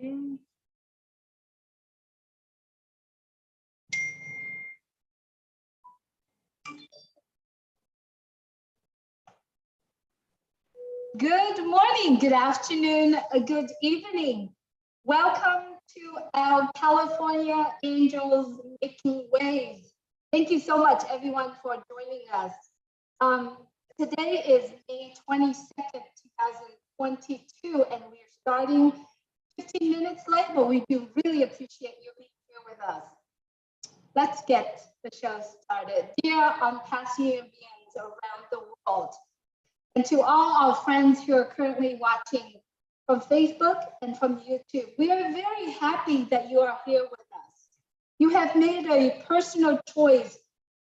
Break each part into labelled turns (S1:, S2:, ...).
S1: Okay. Good morning, good afternoon, good evening. Welcome to our California Angels Making Waves. Thank you so much, everyone, for joining us. Today is May 22nd, 2022, and we're starting 15 minutes late, but we do really appreciate you being here with us. Let's get the show started. Dear ONPASSIVE around the world, and to all our friends who are currently watching from Facebook and from YouTube, we are very happy that you are here with us. You have made a personal choice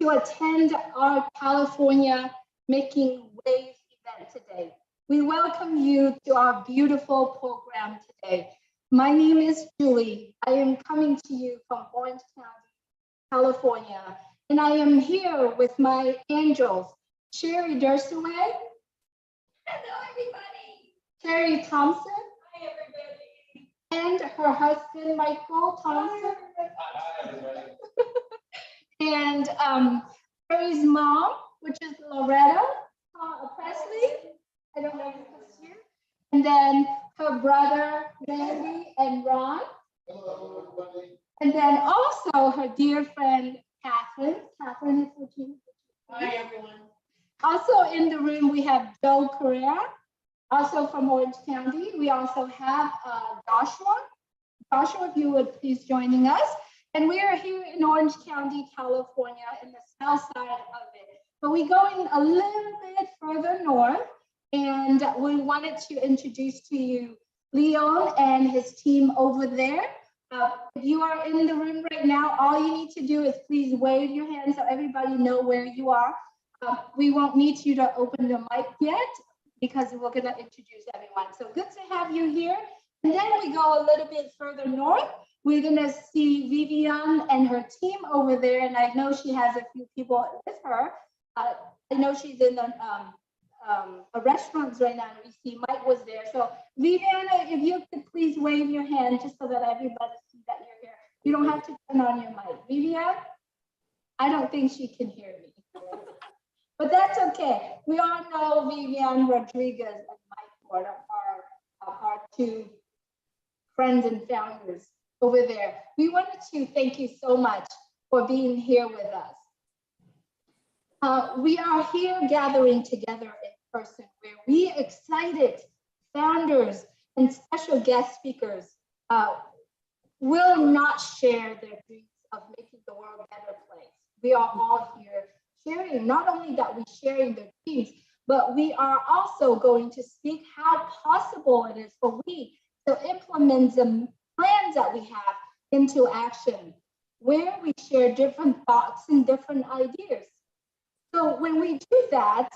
S1: to attend our California Making Waves event today. We welcome you to our beautiful program today. My name is Julie. I am coming to you from Orange County, California, and I am here with my angels, Sherry Dursaway. Hello, everybody. Terry Thompson. Hi, everybody. And her husband, Michael Thompson. Hi, everybody. And Terry's mom, which is Loretta Presley. I don't know if it's here. And then her brother, Randy and Ron. Hello, everybody. And then also her dear friend, Catherine. Catherine is what you. Hi, everyone. Also in the room, we have Joe Correa, also from Orange County. We also have Joshua. Joshua, if you would please joining us. And we are here in Orange County, California, in the south side of it. But we're going a little bit further north, and we wanted to introduce to you Leon and his team over there. If you are in the room right now, all you need to do is please wave your hand so everybody know where you are. We won't need you to open the mic yet because we're going to introduce everyone. So good to have you here. And then we go a little bit further north. We're going to see Vivian and her team over there. And I know she has a few people with her. I know she's in the restaurants right now. And we see Mike was there. So Viviana, if you could please wave your hand just so that everybody sees that you're here. You don't have to turn on your mic. Vivian, I don't think she can hear me. But that's okay. We all know Vivian Rodriguez and Mike Ford are our two friends and founders over there. We wanted to thank you so much for being here with us. We are here gathering together in person where we excited founders and special guest speakers will not share their dreams of making the world a better place. We are all here sharing, not only that we're sharing their dreams, but we are also going to speak how possible it is for we to implement the plans that we have into action, where we share different thoughts and different ideas. So when we do that,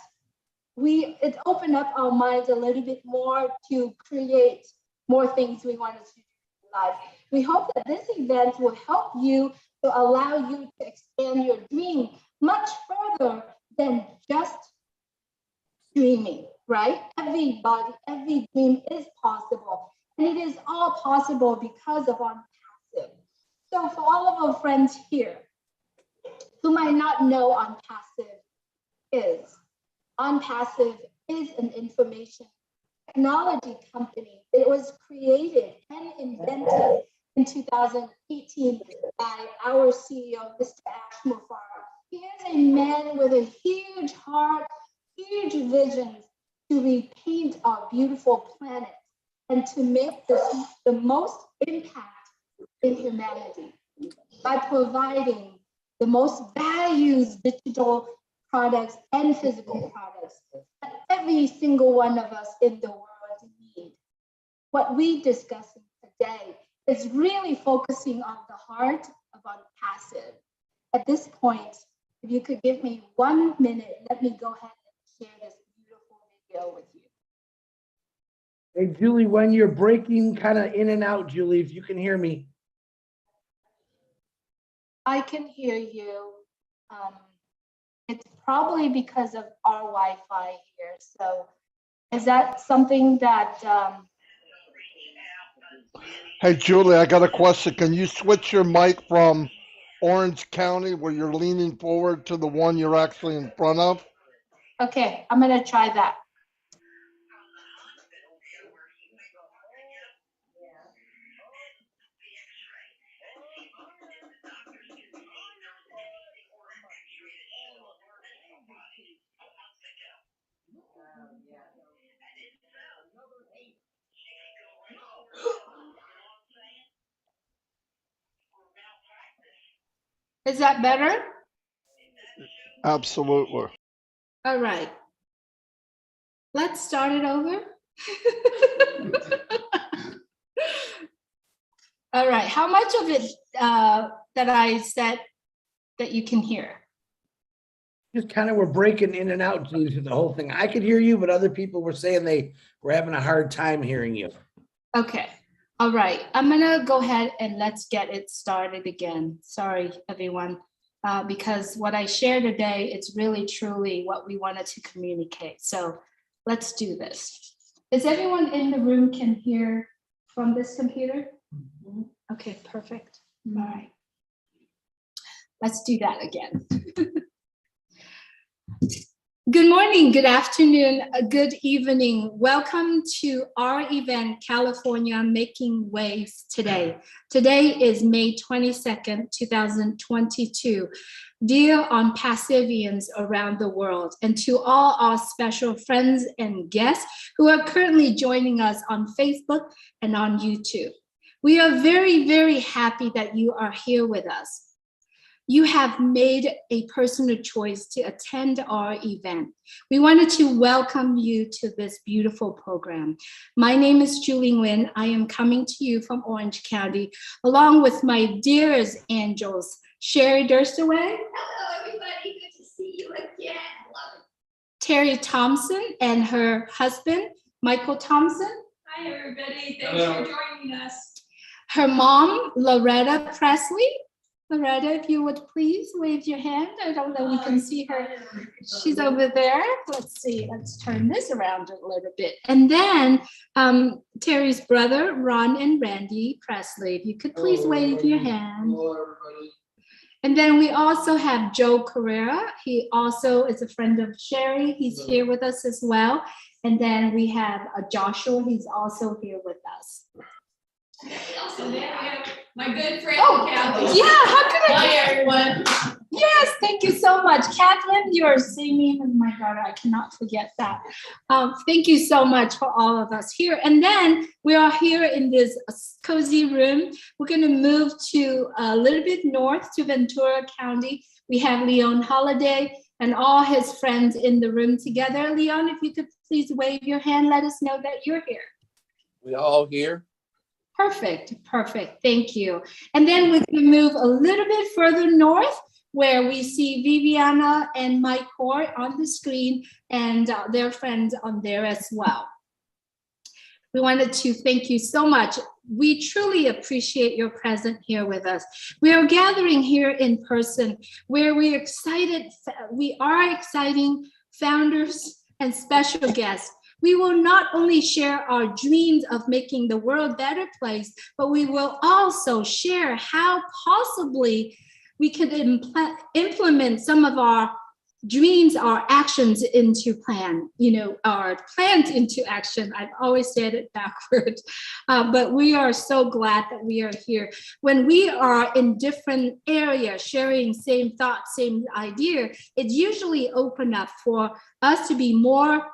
S1: it opened up our minds a little bit more to create more things we wanted to do in life. We hope that this event will help you to allow you to expand your dream much further than just dreaming, right? Every dream is possible. And it is all possible because of ONPASSIVE. So for all of our friends here who might not know ONPASSIVE is an information technology company. It was created and invented in 2018 by our CEO, Mr. Ash Mufareh. He is a man with a huge heart, huge visions to repaint our beautiful planet and to make the most impact in humanity by providing the most values digital products and physical products that every single one of us in the world need. What we discussing today is really focusing on the heart of ONPASSIVE. At this point, if you could give me 1 minute, let me go ahead and share this beautiful video with you.
S2: Hey, Julie, when you're breaking kind of in and out, Julie, if you can hear me.
S1: I can hear you. It's probably because of our Wi-Fi here. So is that something that
S3: Hey, Julie, I got a question. Can you switch your mic from Orange County, where you're leaning forward, to the one you're actually in front of?
S1: Okay, I'm gonna try that. Is that better?
S3: Absolutely.
S1: All right. Let's start it over. All right. How much of it that I said that you can hear?
S2: Just kind of were breaking in and out, Julie, through the whole thing. I could hear you, but other people were saying they were having a hard time hearing you.
S1: Okay. All right. I'm gonna go ahead and let's get it started again. Sorry, everyone, because what I share today, it's really truly what we wanted to communicate. So let's do this. Is everyone in the room can hear from this computer? Okay, perfect. All right. Let's do that again. Good morning, good afternoon, good evening. Welcome to our event, California Making Waves Today. Today is May 22nd, 2022. Dear ONPASSIVians around the world, and to all our special friends and guests who are currently joining us on Facebook and on YouTube. We are very, very happy that you are here with us. You have made a personal choice to attend our event. We wanted to welcome you to this beautiful program. My name is Julie Nguyen. I am coming to you from Orange County, along with my dearest angels, Sherry Durstaway. Hello, everybody. Good to see you again. Terry Thompson and her husband, Michael Thompson.
S4: Hi, everybody. Thanks for joining us.
S1: Her mom, Loretta Presley. Loretta, if you would please wave your hand. I don't know, we can see her. She's over there. Let's see, let's turn this around a little bit. And then Terry's brother, Ron and Randy Presley, if you could please wave your hand. And then we also have Joe Carrera. He also is a friend of Sherry. He's here with us as well. And then we have Joshua. He's also here with us.
S4: Also, there we have my good friend,
S1: Kathleen.
S4: Kathleen.
S1: Yeah, how could I?
S4: Hi, everyone.
S1: Yes, thank you so much. Kathleen, you are singing with my daughter. I cannot forget that. Thank you so much for all of us here. And then we are here in this cozy room. We're going to move to a little bit north to Ventura County. We have Leon Holiday and all his friends in the room together. Leon, if you could please wave your hand, let us know that you're here.
S5: We all here?
S1: Perfect, perfect. Thank you. And then we're going to move a little bit further north where we see Viviana and Mike Hoare on the screen and their friends on there as well. We wanted to thank you so much. We truly appreciate your presence here with us. We are gathering here in person where we are exciting founders and special guests. We will not only share our dreams of making the world a better place, but we will also share how possibly we can implement some of our dreams, our actions into plan, our plans into action. I've always said it backwards, but we are so glad that we are here. When we are in different areas, sharing same thoughts, same idea, it usually opens up for us to be more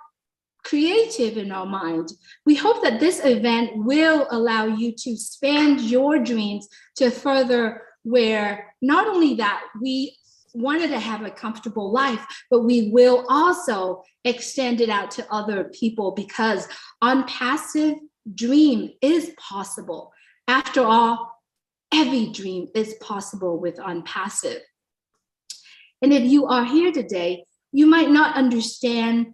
S1: creative in our mind. We hope that this event will allow you to expand your dreams to further where not only that we wanted to have a comfortable life, but we will also extend it out to other people because ONPASSIVE dream is possible. After all, every dream is possible with ONPASSIVE. And if you are here today, you might not understand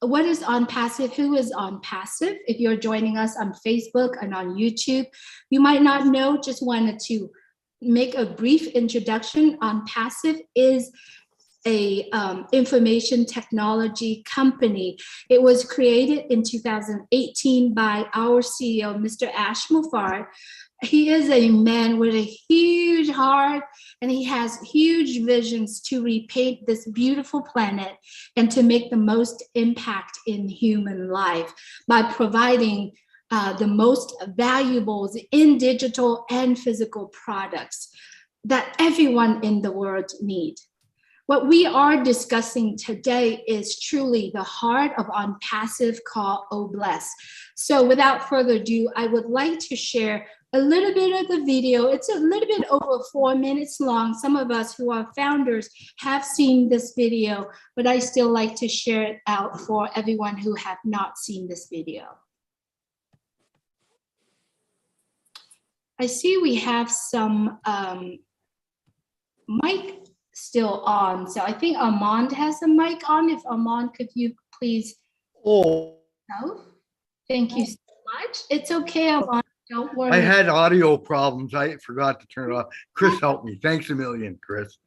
S1: what is ONPASSIVE, who is ONPASSIVE. If you're joining us on Facebook and on YouTube, you might not know, just wanted to make a brief introduction. ONPASSIVE is a information technology company. It was created in 2018 by our CEO, Mr. Ash Mufarad. He is a man with a huge heart, and he has huge visions to repaint this beautiful planet and to make the most impact in human life by providing the most valuables in digital and physical products that everyone in the world need. What we are discussing today is truly the heart of ONPASSIVE called Oh Bless. So without further ado, I would like to share a little bit of the video. It's a little bit over 4 minutes long. Some of us who are founders have seen this video, but I still like to share it out for everyone who have not seen this video. I see we have some mic still on. So I think Armand has a mic on. If Armand, could you please?
S6: Oh,
S1: No? Thank you so much. It's okay, Armand. Don't worry.
S6: I had audio problems. I forgot to turn it off. Chris helped me. Thanks a million, Chris.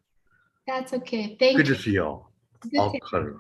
S1: That's okay. Thank
S6: Good
S1: you.
S6: to see y'all.
S1: Good
S6: I'll
S1: to-
S6: cut it.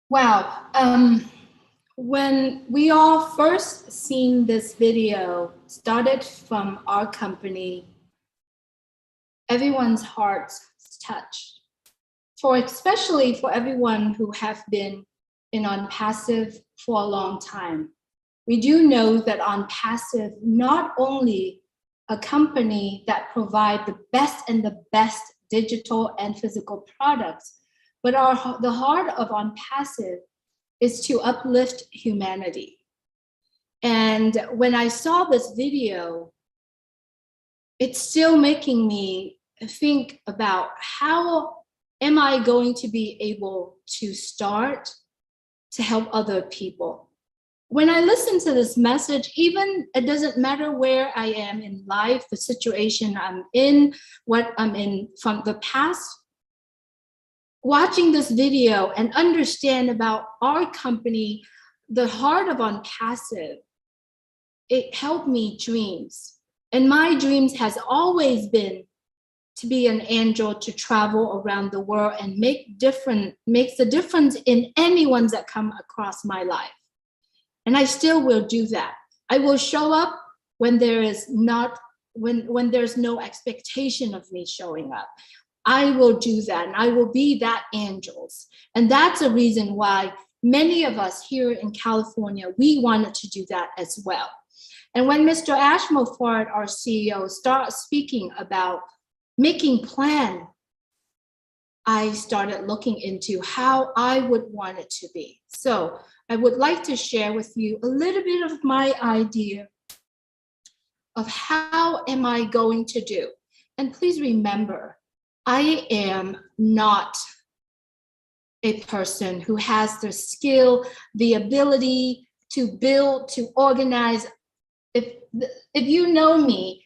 S1: Wow. When we all first seen this video started from our company, everyone's hearts touched. Especially for everyone who have been in ONPASSIVE for a long time. We do know that ONPASSIVE not only a company that provide the best digital and physical products, but the heart of ONPASSIVE is to uplift humanity. And when I saw this video, it's still making me think about how am I going to be able to start to help other people? When I listen to this message, even it doesn't matter where I am in life, the situation I'm in, what I'm in from the past, watching this video and understand about our company, the heart of ONPASSIVE, it helped me dreams. And my dreams has always been to be an angel, to travel around the world and makes a difference in anyone's that come across my life. And I still will do that. I will show up when there is not, when there's no expectation of me showing up. I will do that, and I will be that angels. And that's a reason why many of us here in California, we wanted to do that as well. And when Mr. Ashmore-Ford, our CEO, started speaking about making plan, I started looking into how I would want it to be. So I would like to share with you a little bit of my idea of how am I going to do. And please remember, I am not a person who has the skill, the ability to build, to organize. If you know me,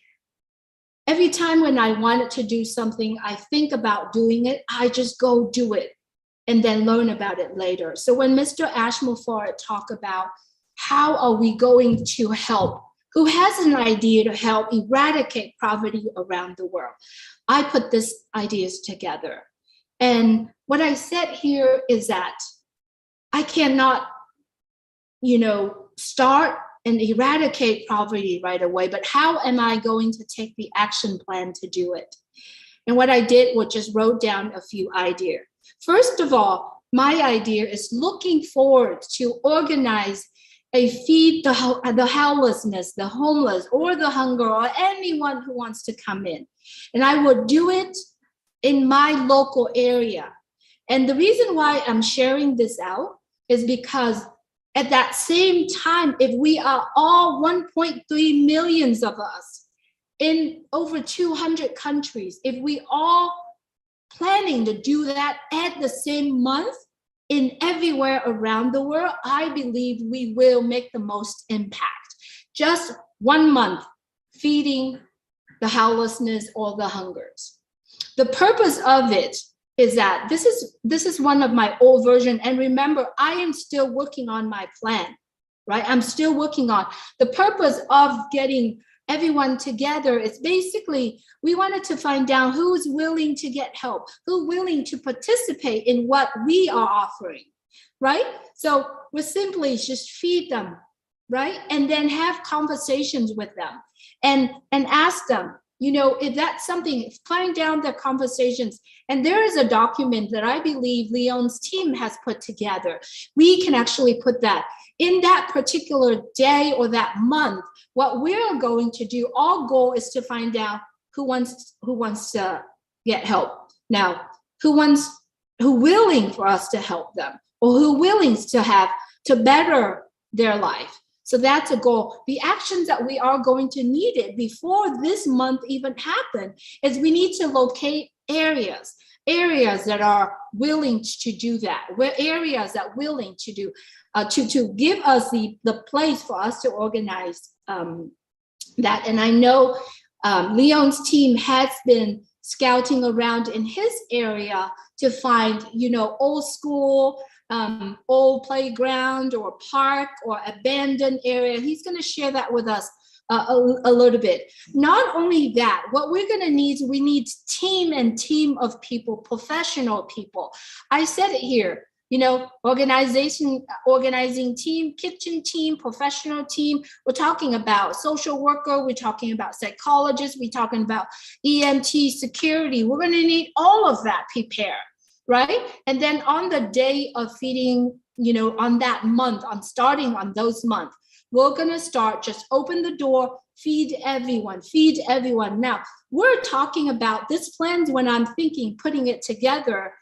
S1: every time when I wanted to do something, I think about doing it, I just go do it and then learn about it later. So when Mr. Ashmore-Ford talked about how are we going to help, who has an idea to help eradicate poverty around the world, I put these ideas together. And what I said here is that I cannot, start and eradicate poverty right away, but how am I going to take the action plan to do it? And what I did was just wrote down a few ideas. First of all, my idea is looking forward to organize a feed the helplessness, the homeless, or the hunger, or anyone who wants to come in. And I would do it in my local area. And the reason why I'm sharing this out is because at that same time, if we are all 1.3 millions of us in over 200 countries, if we all planning to do that at the same month in everywhere around the world, I believe we will make the most impact. Just 1 month feeding the helplessness or the hungers. The purpose of it is that this is one of my old version. And remember, I am still working on my plan, right? I'm still working on the purpose of getting everyone together. It's basically, we wanted to find out who's willing to get help, who's willing to participate in what we are offering, right? So we're simply just feed them, right? And then have conversations with them and ask them, if that's something, find down the conversations. And there is a document that I believe Leon's team has put together. We can actually put that in that particular day or that month. What we're going to do, our goal is to find out who wants to get help. Now, who willing for us to help them, or who willing to better their life. So that's a goal. The actions that we are going to need it before this month even happen is we need to locate areas that are willing to do that, where areas that are willing to do, to give us the place for us to organize that. And I know Leon's team has been scouting around in his area to find, old school, old playground or park or abandoned area. He's going to share that with us a little bit. Not only that, what we're going to need, we need team of people, professional people. I said it here. organizing team, kitchen team, professional team. We're talking about social worker. We're talking about psychologists. We're talking about EMT, security. We're going to need all of that prepared, right? And then on the day of feeding, on that month, starting on those months, we're going to start, just open the door, feed everyone, feed everyone. Now, we're talking about this plan. When I'm thinking, putting it together,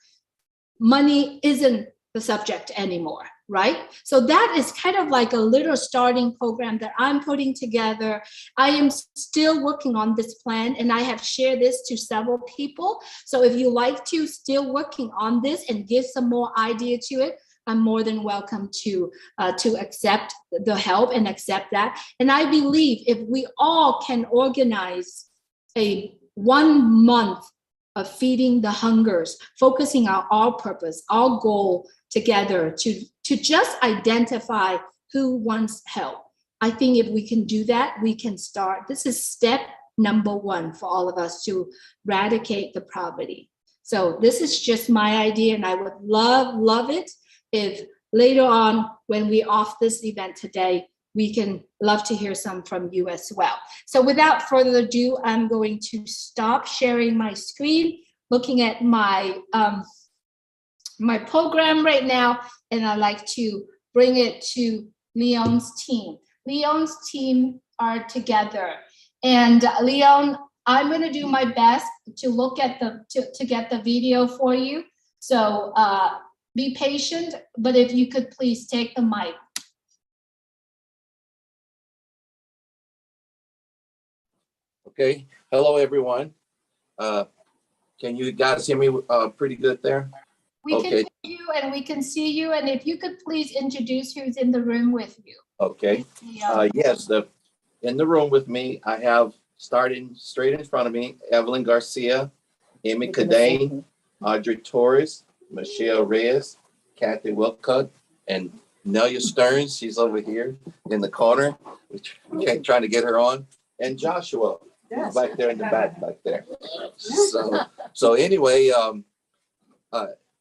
S1: money isn't the subject anymore, right? So that is kind of like a little starting program that I'm putting together. I am still working on this plan, and I have shared this to several people. So if you like to still working on this and give some more idea to it, I'm more than welcome to accept the help and accept that. And I believe if we all can organize a 1 month of feeding the hungers, focusing on our purpose, our goal together to just identify who wants help. I think if we can do that, we can start. This is step number 1 for all of us to eradicate the poverty. So this is just my idea, and I would love it if later on, when we off this event today, we can love to hear some from you as well. So without further ado, I'm going to stop sharing my screen, looking at my my program right now, and I'd like to bring it to Leon's team. Leon's team are together, and Leon, I'm going to do my best to look at to get the video for you. So be patient, but if you could please take the mic.
S5: Okay. Hello, everyone. Can you guys hear me pretty good there?
S1: We can hear you and we can see you. And if you could please introduce who's in the room with you.
S5: Okay. Yes, in the room with me, I have, starting straight in front of me, Evelyn Garcia, Amy Cadane, Audrey Torres, Michelle Reyes, Kathy Wilcutt, and Nelia Stearns. She's over here in the corner. We're trying to get her on. And Joshua, who's back there in the back there. So anyway,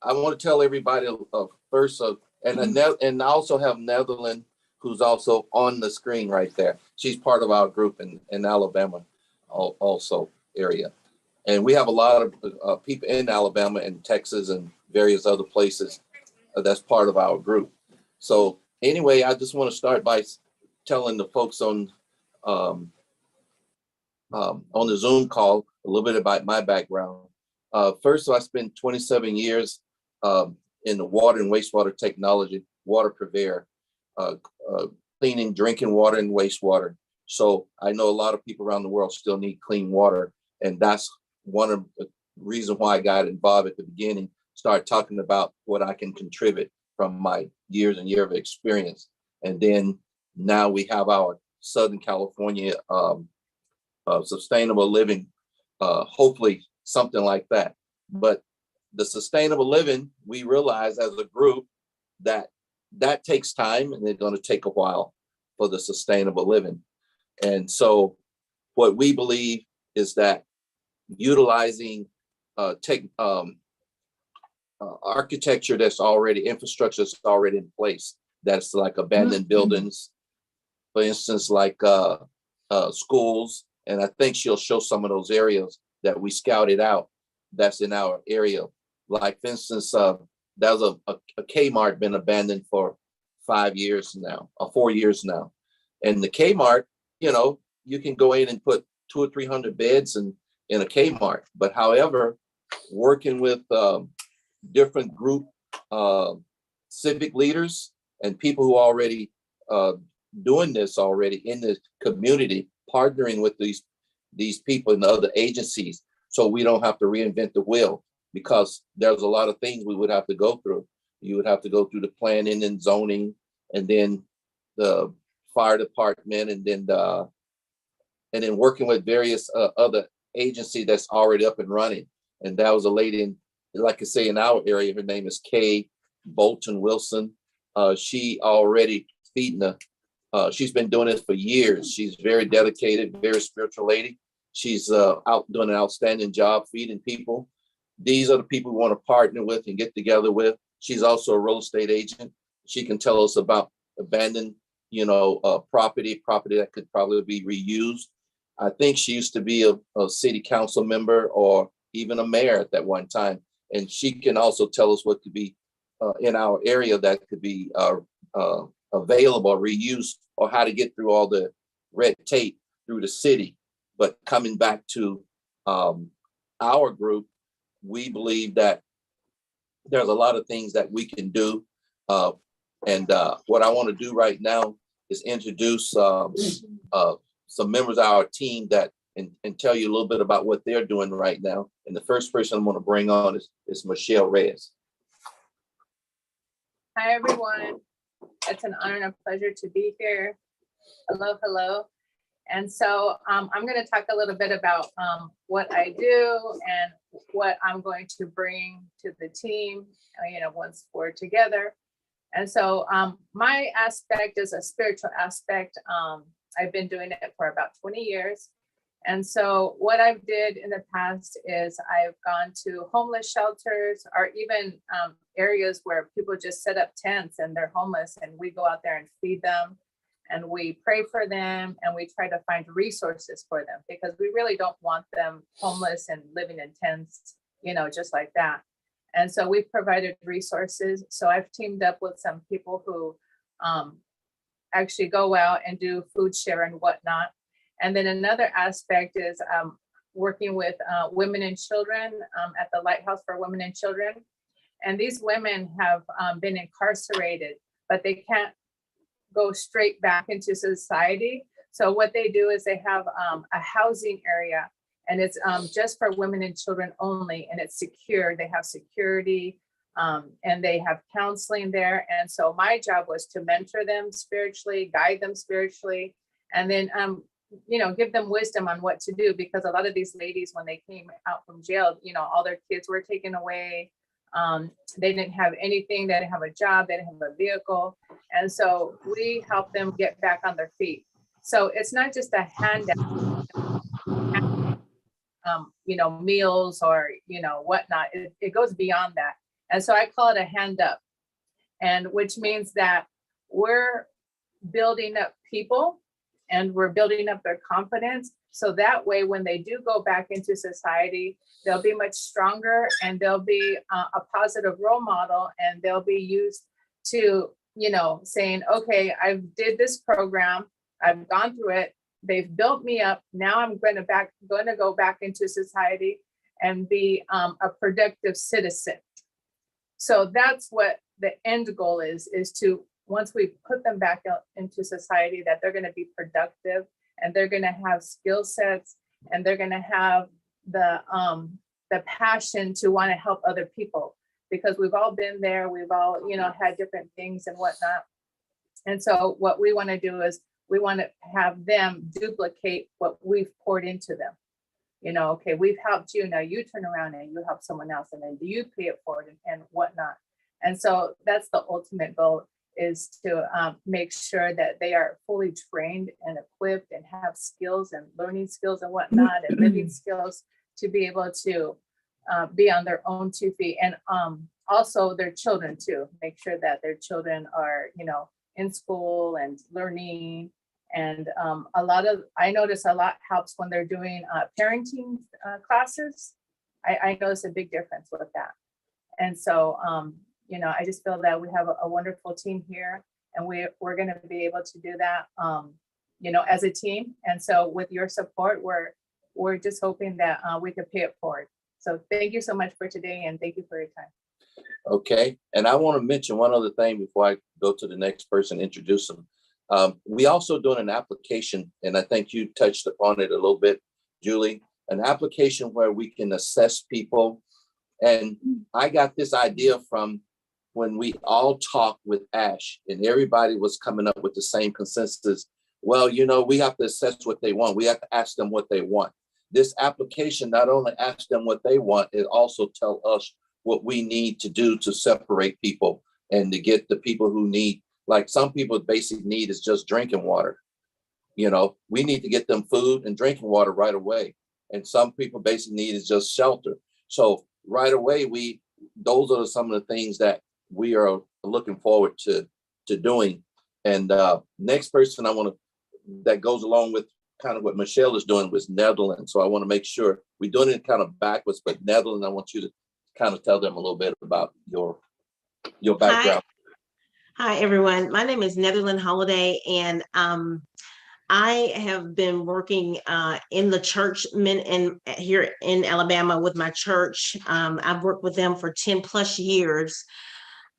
S5: I want to tell everybody first, and I also have Netherlands, who's also on the screen right there. She's part of our group in Alabama, also area. And we have a lot of people in Alabama and Texas and various other places that's part of our group. So anyway, I just want to start by telling the folks on the Zoom call a little bit about my background. First, I spent 27 years in the water and wastewater technology, water purveyor, cleaning drinking water and wastewater. So I know a lot of people around the world still need clean water. And that's one of the reasons why I got involved at the beginning, start talking about what I can contribute from my years and years of experience. And then now we have our Southern California sustainable living, hopefully something like that. But the sustainable living, we realize as a group that takes time, and it's going to take a while for the sustainable living. And so what we believe is that utilizing architecture that's already, infrastructure that's already in place, that's like abandoned buildings, for instance, like schools. And I think she'll show some of those areas that we scouted out that's in our area. Like, for instance, there's a Kmart been abandoned for 5 years now, or 4 years now. And the Kmart, you can go in and put 200 or 300 beds in a Kmart. But however, working with different group civic leaders and people who are already doing this already in the community, partnering with these people and the other agencies, so we don't have to reinvent the wheel, because there's a lot of things we would have to go through. You would have to go through the planning and zoning, and then the fire department, and then working with various other agencies that's already up and running. And that was a lady in, like I say, in our area. Her name is Kay Bolton Wilson. She already feeding she's been doing this for years. She's very dedicated, very spiritual lady. She's out doing an outstanding job feeding people. These are the people we want to partner with and get together with. She's also a real estate agent. She can tell us about abandoned, property that could probably be reused. I think she used to be a city council member or even a mayor at that one time. And she can also tell us what could be in our area that could be available, reused, or how to get through all the red tape through the city. But coming back to our group, we believe that there's a lot of things that we can do. And what I want to do right now is introduce some members of our team that and tell you a little bit about what they're doing right now. And the first person I'm going to bring on is Michelle Reyes.
S7: Hi, everyone. It's an honor and a pleasure to be here. Hello, hello. And so I'm going to talk a little bit about what I do and what I'm going to bring to the team, once we're together. And so my aspect is a spiritual aspect. I've been doing it for about 20 years. And so what I've did in the past is I've gone to homeless shelters or even areas where people just set up tents and they're homeless, and we go out there and feed them and we pray for them and we try to find resources for them, because we really don't want them homeless and living in tents, just like that. And so we've provided resources. So I've teamed up with some people who actually go out and do food share and whatnot. And then another aspect is working with women and children at the Lighthouse for Women and Children. And these women have been incarcerated, but they can't go straight back into society. So what they do is they have a housing area, and it's just for women and children only, and it's secure. They have security and they have counseling there. And so my job was to mentor them spiritually, guide them spiritually, and then give them wisdom on what to do, because a lot of these ladies, when they came out from jail, all their kids were taken away. They didn't have anything. They didn't have a job. They didn't have a vehicle. And so we help them get back on their feet. So it's not just a handout, meals or, whatnot. It goes beyond that. And so I call it a hand up, and which means that we're building up people and we're building up their confidence. So that way, when they do go back into society, they'll be much stronger, and they'll be a positive role model, and they'll be used to, saying, okay, I did this program, I've gone through it, they've built me up. Now I'm going to go back into society and be a productive citizen. So that's what the end goal is to, once we put them back out into society, that they're going to be productive, and they're going to have skill sets, and they're going to have the passion to want to help other people, because we've all been there. We've all, had different things and whatnot. And so what we want to do is we want to have them duplicate what we've poured into them. Okay, we've helped you, now you turn around and you help someone else, and then you pay it forward and whatnot. And so that's the ultimate goal, is to make sure that they are fully trained and equipped and have skills and learning skills and whatnot, and living skills to be able to be on their own 2 feet. And also their children too, make sure that their children are, in school and learning. And I notice a lot helps when they're doing parenting classes. I notice a big difference with that. And so, I just feel that we have a wonderful team here, and we're going to be able to do that, as a team. And so with your support, we're just hoping that we could pay it forward. So thank you so much for today, and thank you for your time.
S5: Okay. And I want to mention one other thing before I go to the next person, introduce them. We also doing an application, and I think you touched upon it a little bit, Julie, an application where we can assess people. And I got this idea from when we all talked with Ash, and everybody was coming up with the same consensus. Well, we have to assess what they want. We have to ask them what they want. This application not only asks them what they want, it also tells us what we need to do to separate people and to get the people who need, like some people's basic need is just drinking water. We need to get them food and drinking water right away. And some people basic need is just shelter. So right away, those are some of the things that we are looking forward to doing. And next person I want to, that goes along with kind of what Michelle is doing with Netherlands. So I want to make sure we're doing it kind of backwards, but Netherlands, I want you to kind of tell them a little bit about your background.
S8: Hi, everyone. My name is Netherland Holiday, and I have been working in the church here in Alabama with my church. I've worked with them for 10 plus years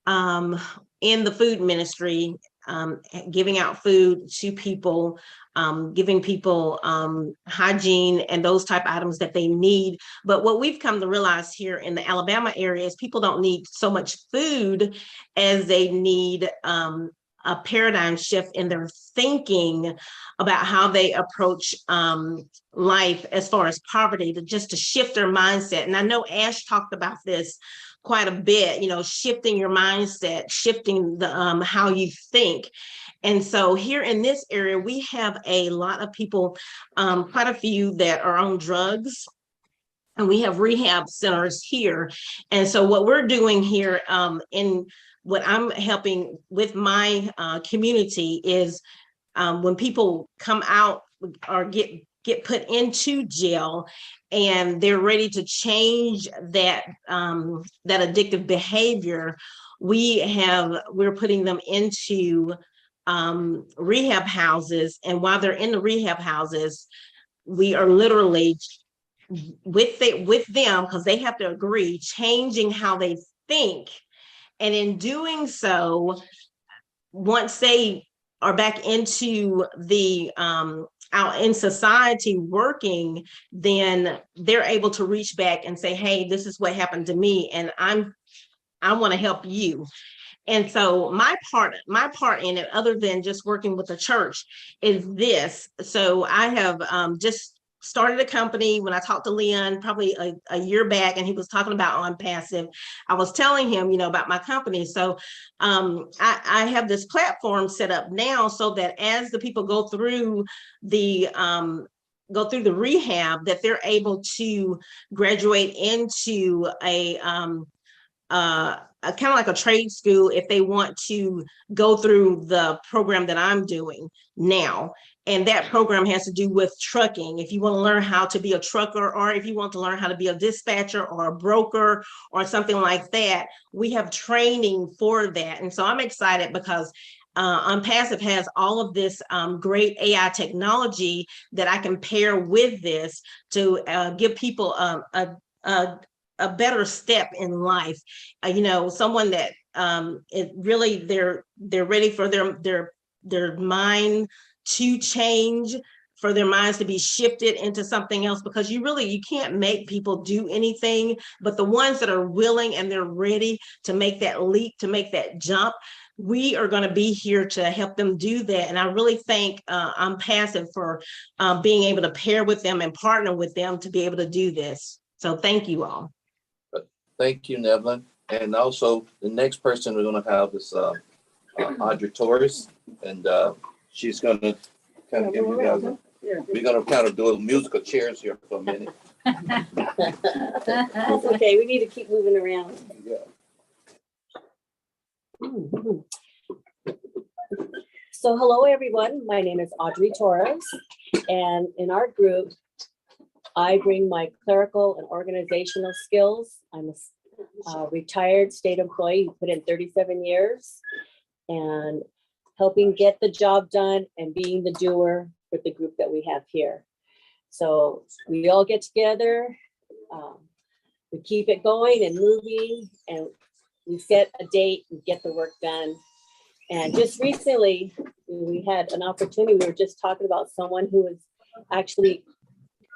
S8: in the food ministry, giving out food to people, giving people hygiene and those type of items that they need. But what we've come to realize here in the Alabama area is people don't need so much food as they need a paradigm shift in their thinking about how they approach life as far as poverty, to shift their mindset. And I know Ash talked about this quite a bit, shifting your mindset, shifting the how you think. And so here in this area, we have a lot of people, quite a few that are on drugs. And we have rehab centers here. And so what we're doing here in what I'm helping with my community is when people come out or get put into jail and they're ready to change that addictive behavior, we're putting them into rehab houses. And while they're in the rehab houses, we are literally with them, because they have to agree, changing how they think. And in doing so, once they are back into the out in society working, then they're able to reach back and say, hey, this is what happened to me, and I want to help you. And so my part in it, other than just working with the church, is this. So I have just started a company. When I talked to Leon probably a year back, and he was talking about ONPASSIVE, I was telling him, about my company. So I have this platform set up now so that as the people go through the rehab, that they're able to graduate into a kind of like a trade school if they want to go through the program that I'm doing now. And that program has to do with trucking. If you want to learn how to be a trucker, or if you want to learn how to be a dispatcher or a broker or something like that, we have training for that. And so I'm excited because ONPASSIVE has all of this great AI technology that I can pair with this to give people a better step in life. Someone that it really they're ready for their mind to change, for their minds to be shifted into something else, because you can't make people do anything, but the ones that are willing and they're ready to make that leap, to make that jump, we are going to be here to help them do that. And I really thank ONPASSIVE for being able to pair with them and partner with them to be able to do this. So thank you all.
S5: Thank you, Nevlin. And also the next person we're going to have is Audrey Torres, and she's going to kind of give you guys we're going to kind of do a musical chairs here for a minute.
S9: That's okay. We need to keep moving around.
S5: Yeah.
S9: So hello, everyone. My name is Audrey Torres, and in our group, I bring my clerical and organizational skills. I'm a retired state employee who put in 37 years and helping get the job done and being the doer with the group that we have here. So we all get together, we keep it going and moving, and we set a date and get the work done. And just recently, we had an opportunity. We were just talking about someone who was actually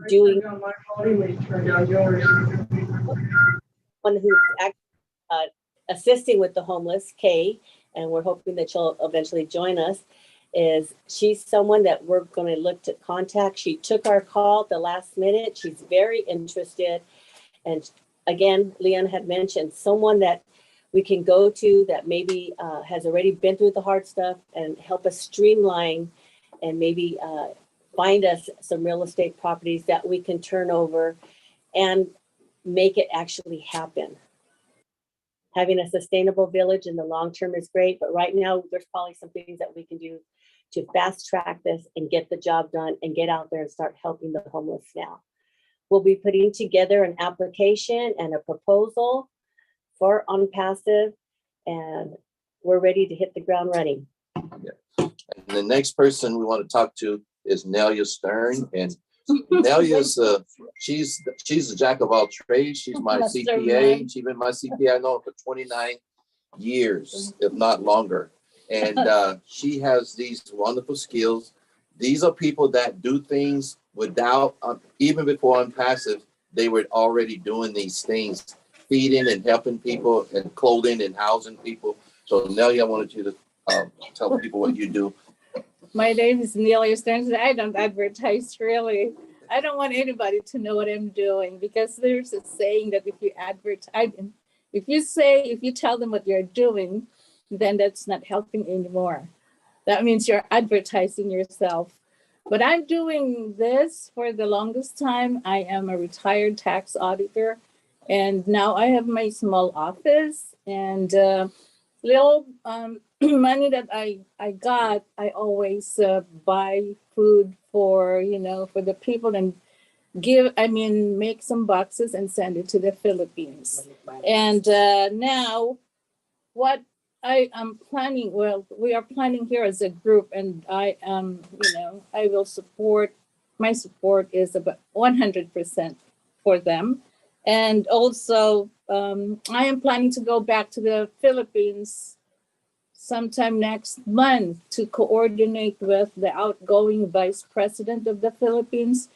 S9: doing one who's assisting with the homeless, Kay, and we're hoping that she'll eventually join us. She's someone that we're going to look to contact. She took our call at the last minute. She's very interested. And again, Leon had mentioned someone that we can go to that maybe has already been through the hard stuff and help us streamline and maybe find us some real estate properties that we can turn over and make it actually happen. Having a sustainable village in the long term is great, but right now there's probably some things that we can do to fast track this and get the job done and get out there and start helping the homeless now. We'll be putting together an application and a proposal for ONPASSIVE, and we're ready to hit the ground running.
S5: And the next person we want to talk to is Nelia Stern. And Nelia's she's a jack of all trades. She's my CPA. She's been my CPA, I know, for 29 years, if not longer. And she has these wonderful skills. These are people that do things without, even before ONPASSIVE, they were already doing these things, feeding and helping people and clothing and housing people. So Nelia, I wanted you to tell people what you do.
S7: My name is Nelia Stearns. I don't advertise really. I don't want anybody to know what I'm doing, because there's a saying that if you advertise, if you tell them what you're doing, then that's not helping anymore. That means you're advertising yourself. But I'm doing this for the longest time. I am a retired tax auditor, and now I have my small office, and little money that I got, I always buy food for, for the people, and make some boxes and send it to the Philippines. And now what I am planning, we are planning here as a group, and I am, I will support, my support is about 100% for them. And also, I am planning to go back to the Philippines sometime next month to coordinate with the outgoing Vice President of the Philippines,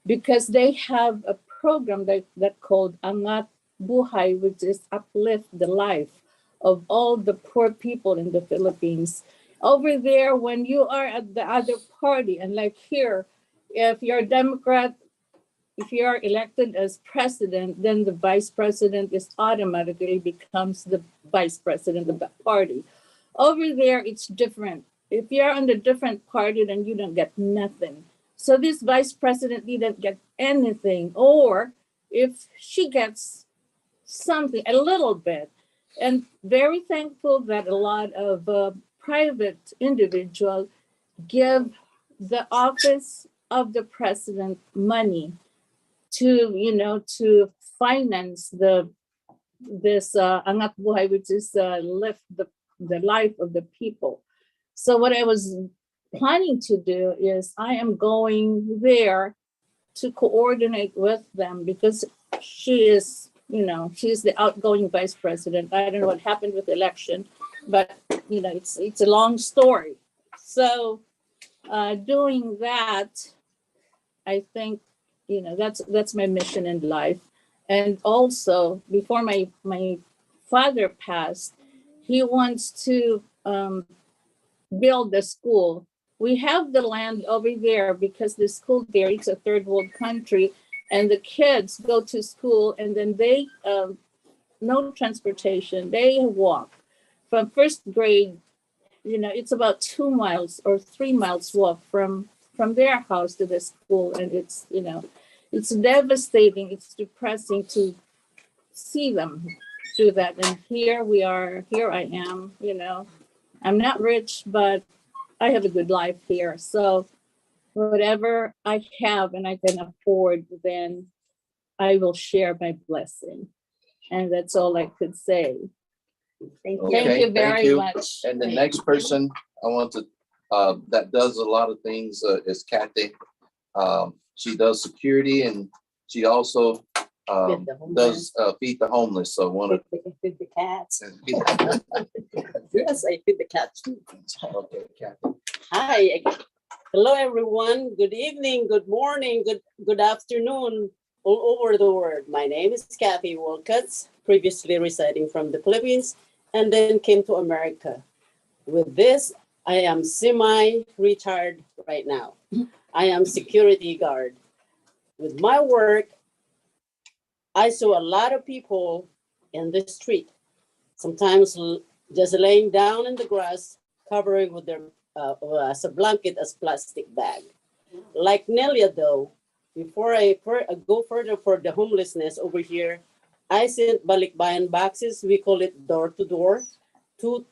S7: because they have a program that called Angat Buhay, which is uplift the life of all the poor people in the Philippines. Over there, when you are at the other party, and like here, if you're a Democrat, if you are elected as president, then the vice president is automatically becomes the vice president of that party. Over there, it's different. If you're on a different party, then you don't get nothing. So this vice president didn't get anything, or if she gets something, a little bit. And very thankful that a lot of private individuals give the office of the president money to finance this Angat Buhay, which is lift the life of the people. So what I was planning to do is I am going there to coordinate with them, because she is, she's the outgoing vice president. I don't know what happened with the election, but it's a long story. So doing that, I think, that's my mission in life. And also, before my father passed, he wants to build the school. We have the land over there because the school there, it's a third world country, and the kids go to school, and then they, no transportation, they walk from first grade. It's about 2 miles or 3 miles walk from their house to the school. And it's, it's devastating. It's depressing to see them do that. And here I am, I'm not rich, but I have a good life here. So whatever I have and I can afford, then I will share my blessing. And that's all I could say. Thank you very much.
S5: And the next person I want to, that does a lot of things is Kathy. She does security, and she also does feed the homeless. So I want to
S9: feed the cats. Yes, I feed the cats.
S5: Okay, Kathy.
S10: Hi. Hello, everyone. Good evening, good morning, good afternoon, all over the world. My name is Kathy Wolcotts, previously residing from the Philippines, and then came to America. With this, I am semi-retired right now. I am security guard. With my work, I saw a lot of people in the street, sometimes just laying down in the grass, covering with their as a blanket, as plastic bag. Like Nelia, though, before I go further for the homelessness over here, I sent balikbayan boxes. We call it door to door, 2-3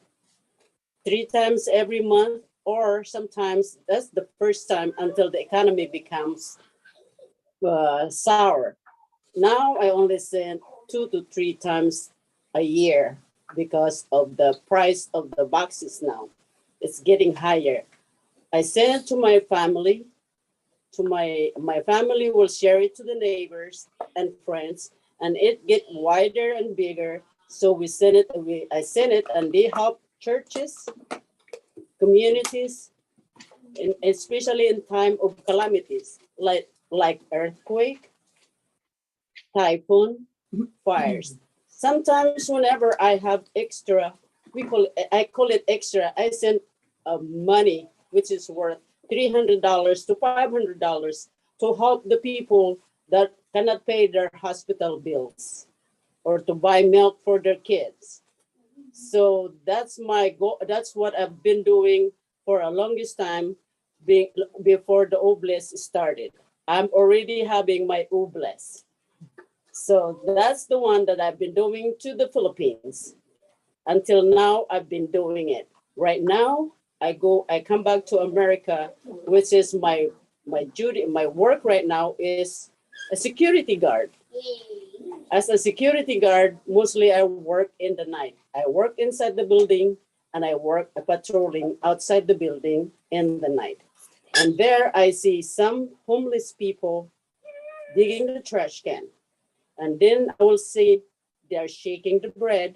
S10: times every month, or sometimes that's the first time until the economy becomes sour. Now I only send 2 to 3 times a year because of the price of the boxes now. It's getting higher. I send it to my family. To my family will share it to the neighbors and friends, and it get wider and bigger. So we send it. I send it, and they help churches, communities, especially in time of calamities like earthquake, typhoon, fires. Sometimes whenever I have extra, I call it extra. I send money which is worth $300 to $500 to help the people that cannot pay their hospital bills or to buy milk for their kids. So that's my goal. That's what I've been doing for a longest time before the oblast started. I'm already having my oblast. So that's the one that I've been doing to the Philippines. Until now, I've been doing it. Right now, I come back to America, which is my duty, my work right now is a security guard. As a security guard, mostly I work in the night. I work inside the building and I work patrolling outside the building in the night. And there I see some homeless people digging the trash can. And then I will see they're shaking the bread,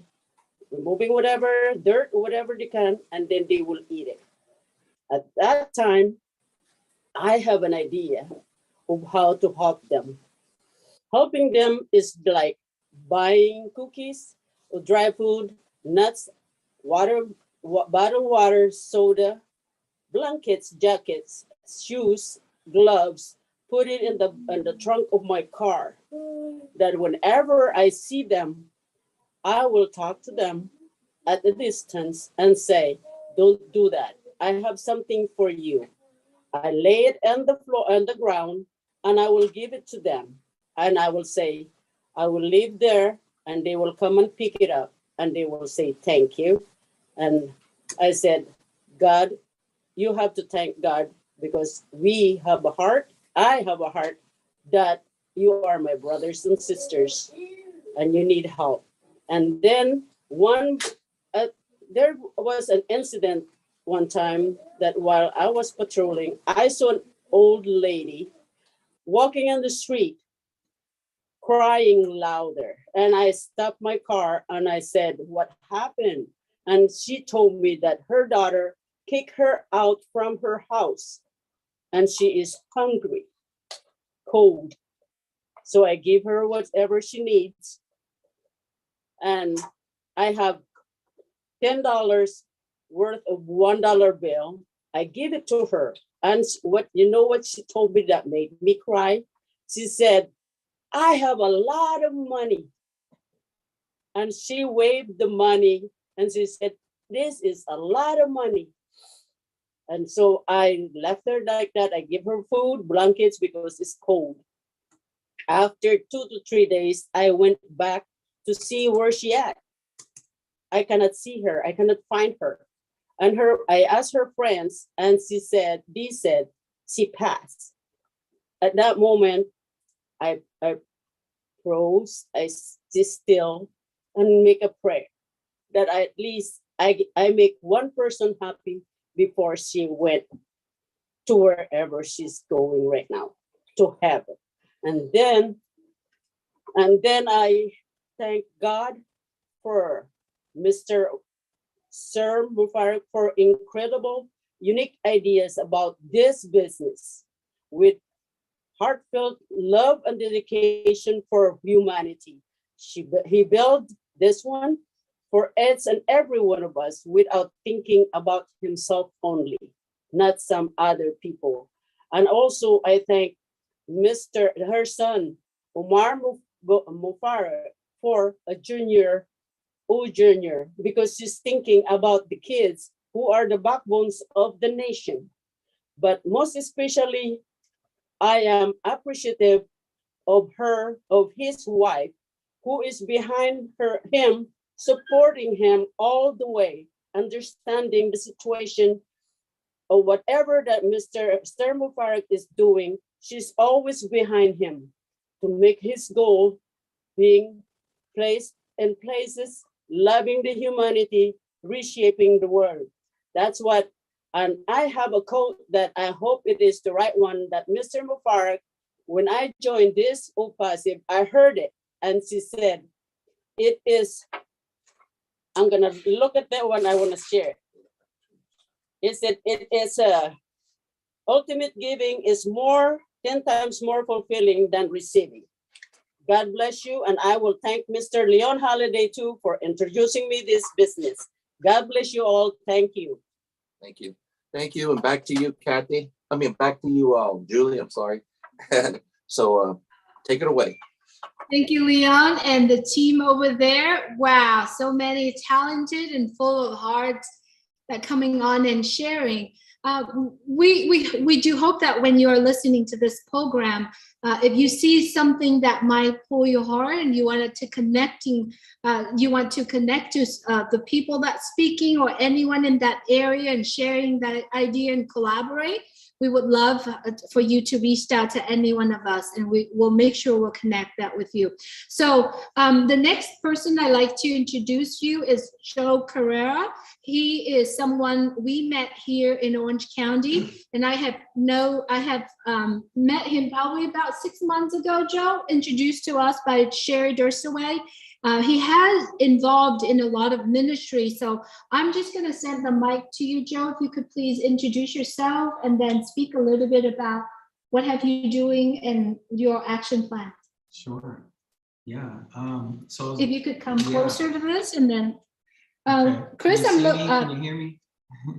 S10: removing whatever dirt, whatever they can, and then they will eat it. At that time, I have an idea of how to help them. Helping them is like buying cookies or dry food, nuts, water, bottled water, soda, blankets, jackets, shoes, gloves, put it in the trunk of my car. That whenever I see them, I will talk to them at a distance and say, don't do that. I have something for you. I lay it on the floor, on the ground, and I will give it to them. And I will say, I will leave there, and they will come and pick it up, and they will say, thank you. And I said, God, you have to thank God because we have a heart. I have a heart that you are my brothers and sisters, and you need help. And then there was an incident one time that while I was patrolling, I saw an old lady walking on the street, crying louder. And I stopped my car and I said, what happened? And she told me that her daughter kicked her out from her house and she is hungry, cold. So I give her whatever she needs. And I have $10 worth of $1 bill. I give it to her. And what she told me that made me cry? She said, I have a lot of money. And she waved the money and she said, this is a lot of money. And so I left her like that. I give her food, blankets because it's cold. After 2 to 3 days, I went back to see where she at. I cannot see her. I cannot find her. And I asked her friends, and they said she passed. At that moment, I froze. I sit still and make a prayer that at least I make one person happy before she went to wherever she's going right now, to heaven. And then I thank God for Mr. Sir Mufarak for incredible, unique ideas about this business with heartfelt love and dedication for humanity. He built this one for Eds and every one of us without thinking about himself only, not some other people. And also, I thank her son, Omar Mufarak, for a junior because she's thinking about the kids who are the backbones of the nation. But most especially, I am appreciative of his wife, who is behind him, supporting him all the way, understanding the situation or whatever that Mr. Mubarak is doing. She's always behind him to make his goal being placed in places, loving the humanity, reshaping the world. That's what, and I have a quote that I hope it is the right one, that Mr. Mubarak, when I joined this ONPASSIVE, I heard it, and she said, it is, I'm gonna look at that one, I wanna share it. It said, it is ultimate giving is 10 times more fulfilling than receiving. God bless you, and I will thank Mr. Leon Holiday too for introducing me this business. God bless you all. Thank you.
S5: Thank you. Thank you. And back to you, Kathy. I mean, back to you, Julie. I'm sorry. So take it away.
S1: Thank you, Leon, and the team over there. Wow, so many talented and full of hearts that coming on and sharing. We do hope that when you are listening to this program, if you see something that might pull your heart and you want to connect to the people that's speaking or anyone in that area and sharing that idea and collaborate, we would love for you to reach out to any one of us, and we will make sure we'll connect that with you. So the next person I'd like to introduce you is Joe Carrera. He is someone we met here in Orange County, and I have met him probably about 6 months ago, Joe, introduced to us by Sherry Dursaway. He has involved in a lot of ministry. So I'm just going to send the mic to you, Joe, if you could please introduce yourself and then speak a little bit about what have you doing and your action plan.
S11: Sure. Yeah. So
S1: if you could come closer to this, and then
S11: okay.
S1: Chris,
S11: can you hear me?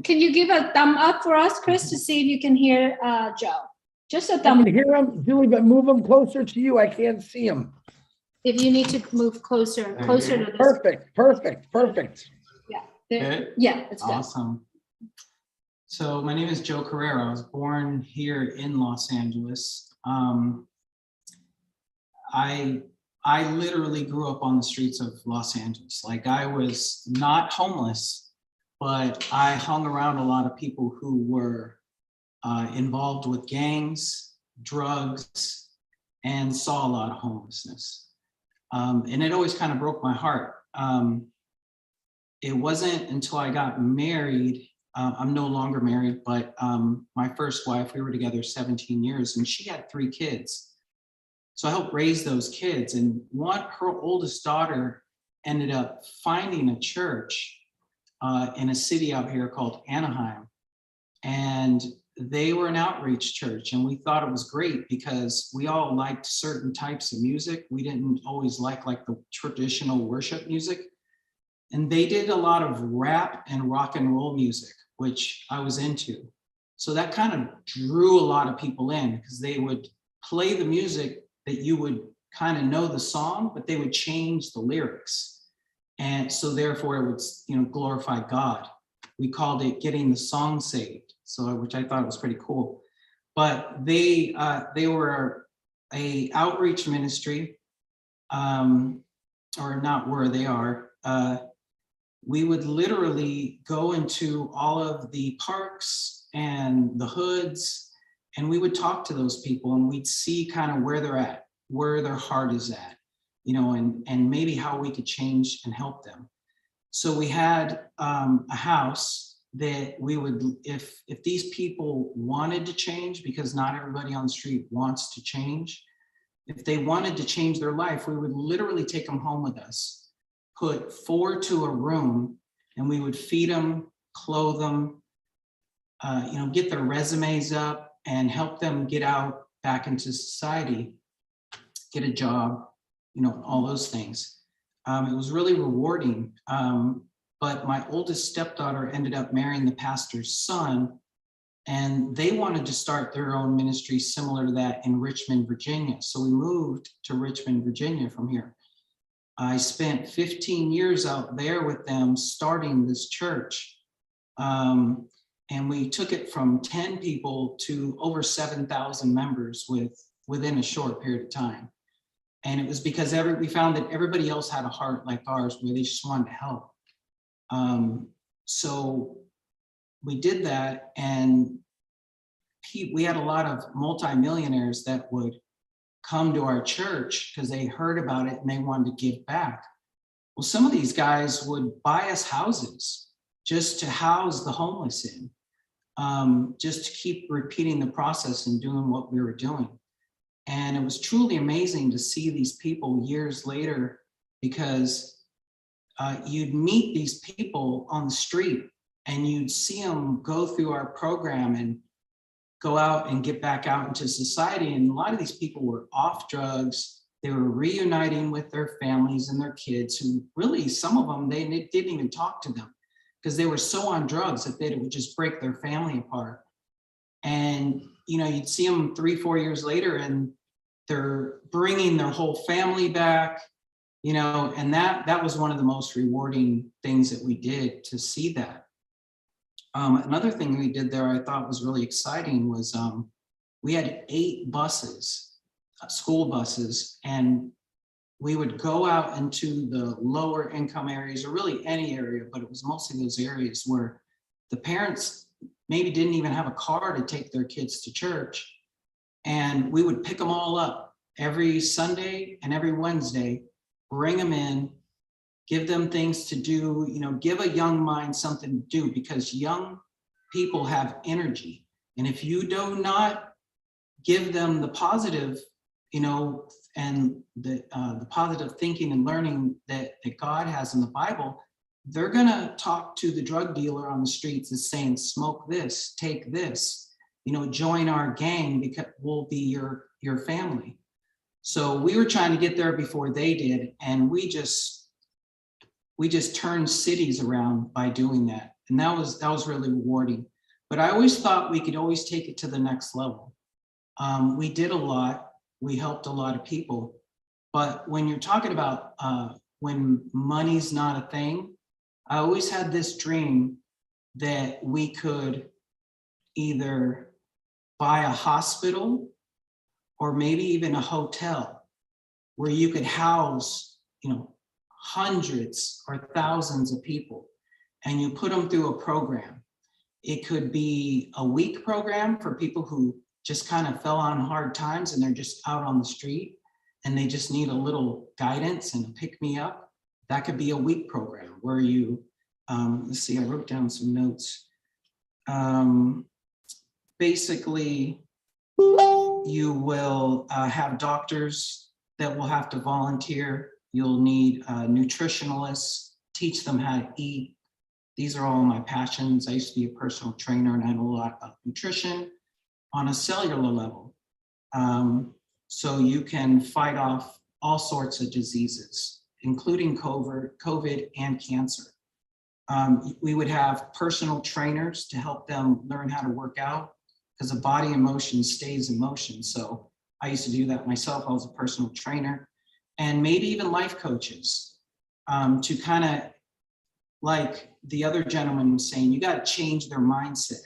S1: Can you give a thumb up for us, Chris, to see if you can hear Joe? Just a thumb.
S2: I can hear him, Julie, but move him closer to you. I can't see him.
S1: If you need to move closer to this.
S2: Perfect.
S1: Yeah. There.
S11: Good?
S1: Yeah, it's good.
S11: Awesome. So my name is Joe Carrera. I was born here in Los Angeles. I literally grew up on the streets of Los Angeles. Like, I was not homeless, but I hung around a lot of people who were involved with gangs, drugs, and saw a lot of homelessness. And it always kind of broke my heart. It wasn't until I got married, I'm no longer married, but my first wife, we were together 17 years, and she had 3 kids. So I helped raise those kids, and her oldest daughter ended up finding a church in a city out here called Anaheim. And they were an outreach church, and we thought it was great because we all liked certain types of music. We didn't always like the traditional worship music. And they did a lot of rap and rock and roll music, which I was into. So that kind of drew a lot of people in, because they would play the music that you would kind of know the song, but they would change the lyrics. And so therefore it would, glorify God. We called it getting the song saved. So, which I thought was pretty cool. But they were a outreach ministry, or not where they are. We would literally go into all of the parks and the hoods, and we would talk to those people, and we'd see kind of where they're at, where their heart is at, and maybe how we could change and help them. So we had a house that we would, if these people wanted to change, because not everybody on the street wants to change, if they wanted to change their life, we would literally take them home with us, put 4 to a room, and we would feed them, clothe them, get their resumes up and help them get out back into society, get a job, all those things. It was really rewarding. But my oldest stepdaughter ended up marrying the pastor's son, and they wanted to start their own ministry similar to that in Richmond, Virginia. So we moved to Richmond, Virginia from here. I spent 15 years out there with them starting this church. And we took it from 10 people to over 7,000 members within a short period of time. And it was because we found that everybody else had a heart like ours where they just wanted to help. So we did that, and we had a lot of multimillionaires that would come to our church because they heard about it and they wanted to give back. Well, some of these guys would buy us houses just to house the homeless in, just to keep repeating the process and doing what we were doing. And it was truly amazing to see these people years later, because you'd meet these people on the street and you'd see them go through our program and go out and get back out into society. And a lot of these people were off drugs. They were reuniting with their families and their kids, who really, some of them, they didn't even talk to them because they were so on drugs that they would just break their family apart. And, you know, you'd see them 3-4 years later and they're bringing their whole family back, you know, and that was one of the most rewarding things that we did, to see that. Another thing we did there I thought was really exciting was we had 8 buses, school buses, and we would go out into the lower income areas, or really any area, but it was mostly those areas where the parents maybe didn't even have a car to take their kids to church. And we would pick them all up every Sunday and every Wednesday, bring them in, give them things to do, you know, give a young mind something to do, because young people have energy. And if you do not give them the positive, you know, and the positive thinking and learning that God has in the Bible, they're gonna talk to the drug dealer on the streets and saying, smoke this, take this, you know, join our gang because we'll be your family. So we were trying to get there before they did, and we just turned cities around by doing that. And that was really rewarding. But I always thought we could always take it to the next level. We did a lot, we helped a lot of people, but when you're talking about when money's not a thing, I always had this dream that we could either buy a hospital or maybe even a hotel where you could house, you know, hundreds or thousands of people, and you put them through a program. It could be a week program for people who just kind of fell on hard times and they're just out on the street and they just need a little guidance and a pick me up. That could be a week program where you, let's see, I wrote down some notes. Basically, you will have doctors that will have to volunteer. You'll need nutritionalists, teach them how to eat. These are all my passions. I used to be a personal trainer and I know a lot about nutrition on a cellular level. So you can fight off all sorts of diseases, including COVID and cancer. We would have personal trainers to help them learn how to work out, because the body in motion stays in motion. So I used to do that myself. I was a personal trainer, and maybe even life coaches to kind of, like the other gentleman was saying, you got to change their mindset.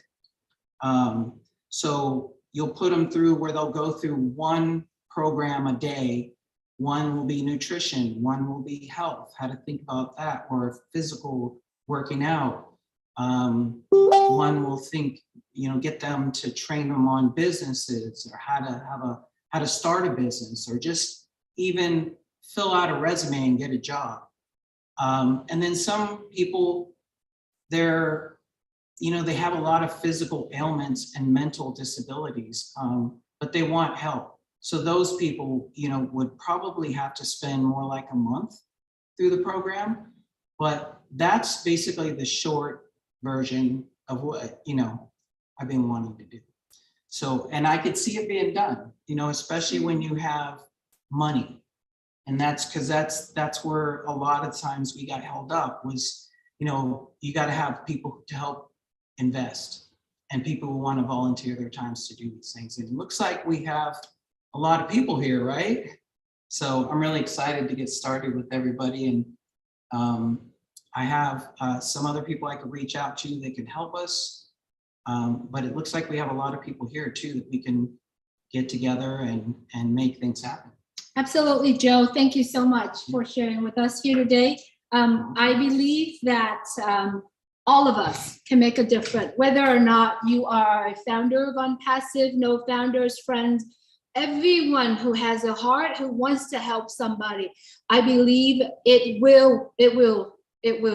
S11: So you'll put them through where they'll go through one program a day. One will be nutrition, one will be health, how to think about that, or physical working out. One will think, you know, get them to train them on businesses, or how to start a business, or just even fill out a resume and get a job. And then some people, they're, you know, they have a lot of physical ailments and mental disabilities, but they want help. So those people, you know, would probably have to spend more like a month through the program. But that's basically the short version of what, you know, I've been wanting to do. So, and I could see it being done, you know, especially when you have money. And that's because that's where a lot of times we got held up was, you know, you got to have people to help invest and people who want to volunteer their times to do these things. And it looks like we have a lot of people here, right? So I'm really excited to get started with everybody. And I have some other people I could reach out to that can help us. But it looks like we have a lot of people here too that we can get together and make things happen.
S1: Absolutely, Joe. Thank you so much for sharing with us here today. I believe that all of us can make a difference, whether or not you are a founder of ONPASSIVE, no founders, friends, everyone who has a heart, who wants to help somebody. I believe it will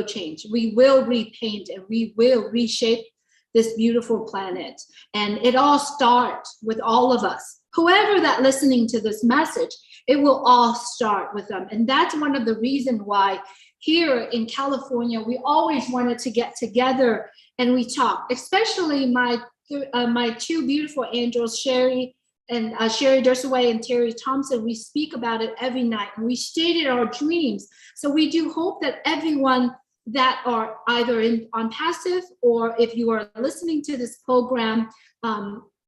S1: change. We will repaint and we will reshape this beautiful planet. And it all starts with all of us. Whoever that listening to this message, it will all start with them. And that's one of the reasons why here in California, we always wanted to get together and we talk, especially my two beautiful angels, Sherry Dursaway and Terry Thompson. We speak about it every night and we stated our dreams. So we do hope that everyone that are either on passive or if you are listening to this program,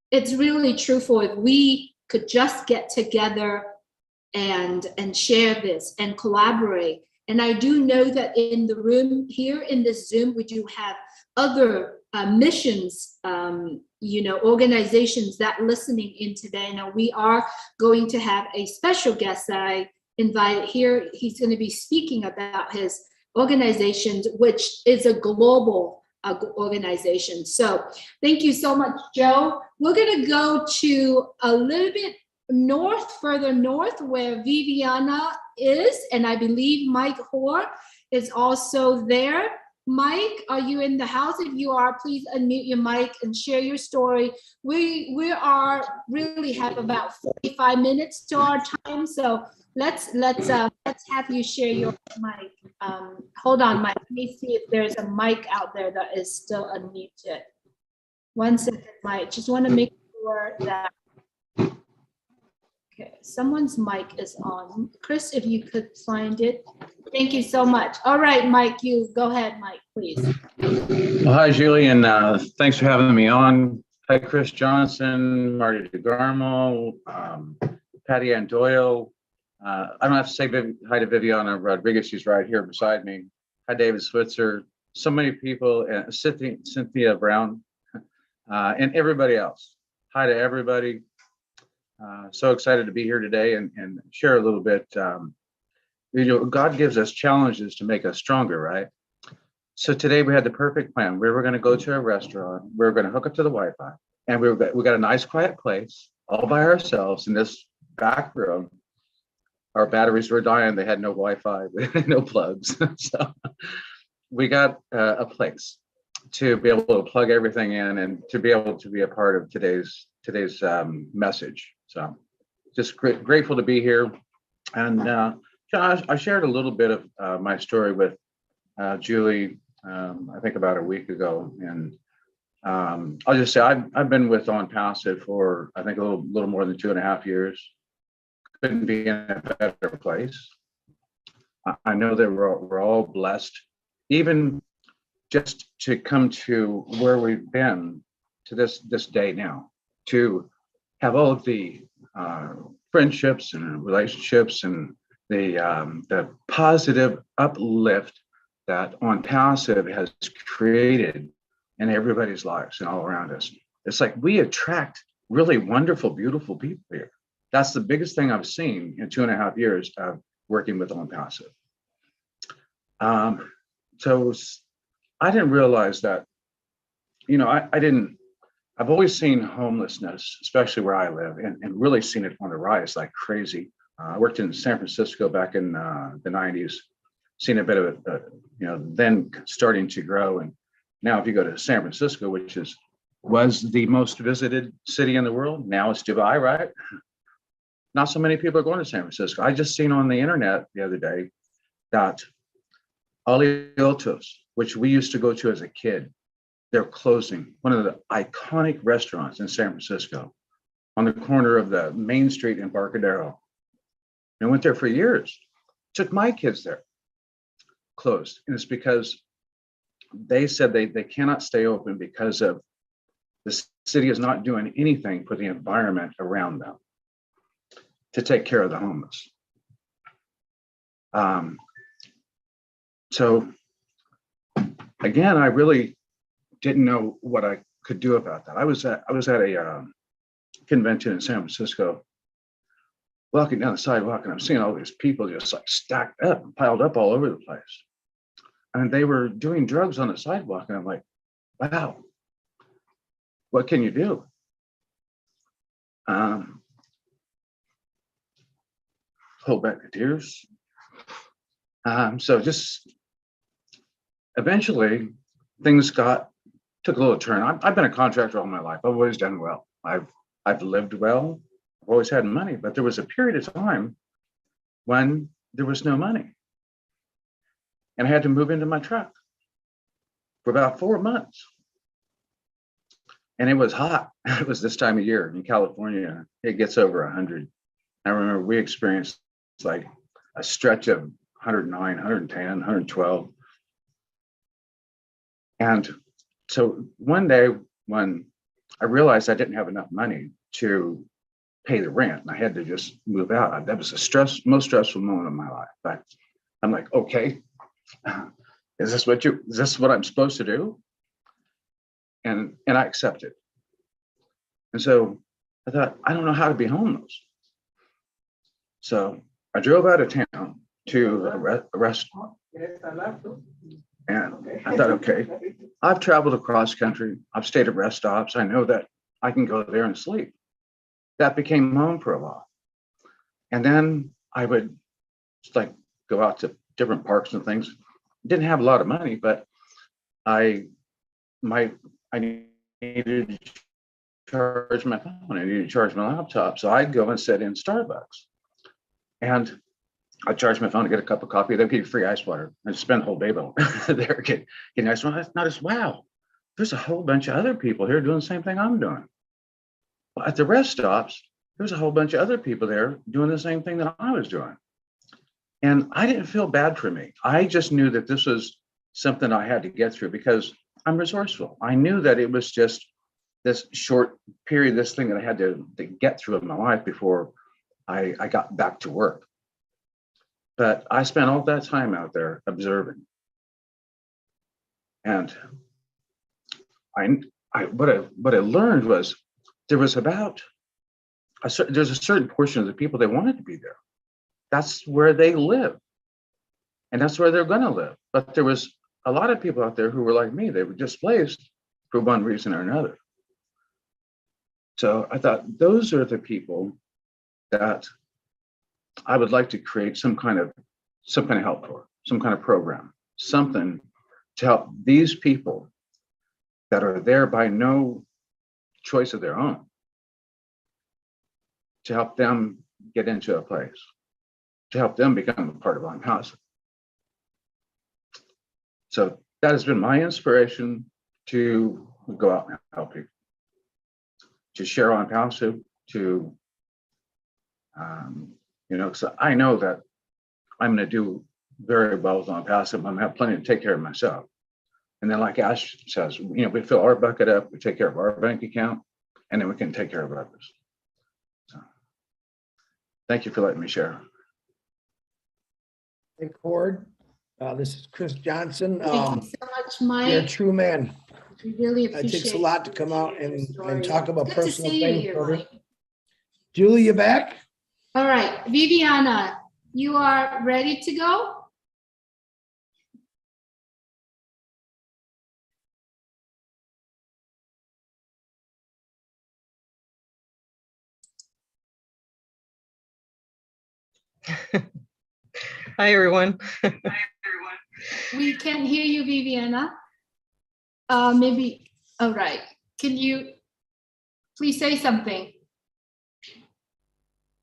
S1: it's really truthful if we could just get together and share this and collaborate. And I do know that in the room here in this Zoom, we do have other missions, organizations that listening in today. Now we are going to have a special guest that I invited here. He's going to be speaking about his organizations, which is a global organization. So thank you so much, Joe. We're going to go to a little bit further north where Viviana is, and I believe Mike Hoare is also there. Mike, are you in the house? If you are, please unmute your mic and share your story. We are really have about 45 minutes to our time, so let's have you share your mic. Hold on, Mike. Let me see if there's a mic out there that is still unmuted. 1 second, Mike. Just want to make sure that. Okay, someone's mic is on. Chris, if you could find it. Thank you so much. All right, Mike, you go ahead, Mike, please.
S12: Well, hi, Julie, and thanks for having me on. Hi, Chris Johnson, Marty DeGarmo, Patty Ann Doyle. I don't have to say hi to Viviana Rodriguez. She's right here beside me. Hi, David Switzer. So many people, and Cynthia Brown, and everybody else. Hi to everybody. So excited to be here today and share a little bit. God gives us challenges to make us stronger, right? So today we had the perfect plan. We were going to go to a restaurant. We were going to hook up to the Wi-Fi, and we got a nice quiet place all by ourselves in this back room. Our batteries were dying. They had no Wi-Fi, no plugs. So we got a place to be able to plug everything in and to be able to be a part of today's message. So just grateful to be here. And I shared a little bit of my story with Julie, I think about a week ago. And I'll just say I've been with ONPASSIVE for, I think, a little more than 2.5 years. Couldn't be in a better place. I know that we're all blessed, even just to come to where we've been to this day now, to have all of the friendships and relationships and the positive uplift that ONPASSIVE has created in everybody's lives and all around us. It's like we attract really wonderful, beautiful people here. That's the biggest thing I've seen in 2.5 years of working with ONPASSIVE. So I didn't realize that, I've always seen homelessness, especially where I live, and really seen it on the rise like crazy. I worked in San Francisco back in the 90s, seen a bit of it, then starting to grow. And now if you go to San Francisco, which was the most visited city in the world, now it's Dubai, right? Not so many people are going to San Francisco. I just seen on the internet the other day that Aliotos, which we used to go to as a kid, they're closing. One of the iconic restaurants in San Francisco on the corner of the Main Street in Embarcadero. I went there for years, took my kids there, closed. And it's because they said they cannot stay open because of the city is not doing anything for the environment around them to take care of the homeless. So again, I really didn't know what I could do about that. I was at a convention in San Francisco walking down the sidewalk and I'm seeing all these people just like stacked up, piled up all over the place. And they were doing drugs on the sidewalk. And I'm like, wow, what can you do? Hold back the tears. So just eventually things took a little turn. I've been a contractor all my life. I've always done well. I've lived well. I've always had money, but there was a period of time when there was no money. And I had to move into my truck for about 4 months. And it was hot. It was this time of year in California. It gets over 100. I remember we experienced like a stretch of 109, 110, 112. And so one day when I realized I didn't have enough money to pay the rent, and I had to just move out. That was the most stressful moment of my life. But I'm like, okay, is this what I'm supposed to do? And I accepted. And so I thought, I don't know how to be homeless. So I drove out of town to a restaurant. And I thought, okay, I've traveled across country. I've stayed at rest stops. I know that I can go there and sleep. That became home for a while. And then I would like go out to different parks and things. Didn't have a lot of money, but I needed to charge my phone. I needed to charge my laptop. So I'd go and sit in Starbucks. And I'd charge my phone to get a cup of coffee. They'd give you free ice water. I'd spend the whole day there getting ice water. I noticed, wow, there's a whole bunch of other people here doing the same thing I'm doing. Well, at the rest stops, there's a whole bunch of other people there doing the same thing that I was doing. And I didn't feel bad for me. I just knew that this was something I had to get through because I'm resourceful. I knew that it was just this short period, this thing that I had to get through in my life before I got back to work. But I spent all that time out there observing. And what I learned was there's a certain portion of the people that wanted to be there. That's where they live. And that's where they're going to live. But there was a lot of people out there who were like me. They were displaced for one reason or another. So I thought those are the people that I would like to create some kind of help for, some kind of program, something to help these people that are there by no choice of their own, to help them get into a place, to help them become a part of ONPASSIVE. So that has been my inspiration to go out and help people, to share ONPASSIVE, to so I know that I'm going to do very well with ONPASSIVE. I'm going to have plenty to take care of myself. And then like Ash says, we fill our bucket up, we take care of our bank account, and then we can take care of others. So thank you for letting me share.
S2: Hey, Cord. This is Chris Johnson.
S1: Thank you so much, Mike.
S2: You're a true man.
S1: We really
S2: It
S1: appreciate
S2: takes a lot to come out and talk about
S1: Good to
S2: personal
S1: see you
S2: things.
S1: here,
S2: brother.
S1: Mike.
S2: Julie, you back?
S1: All right, Viviana, you are ready to go?
S13: Hi, everyone.
S1: We can't hear you, Viviana. Maybe, all right. Can you please say something?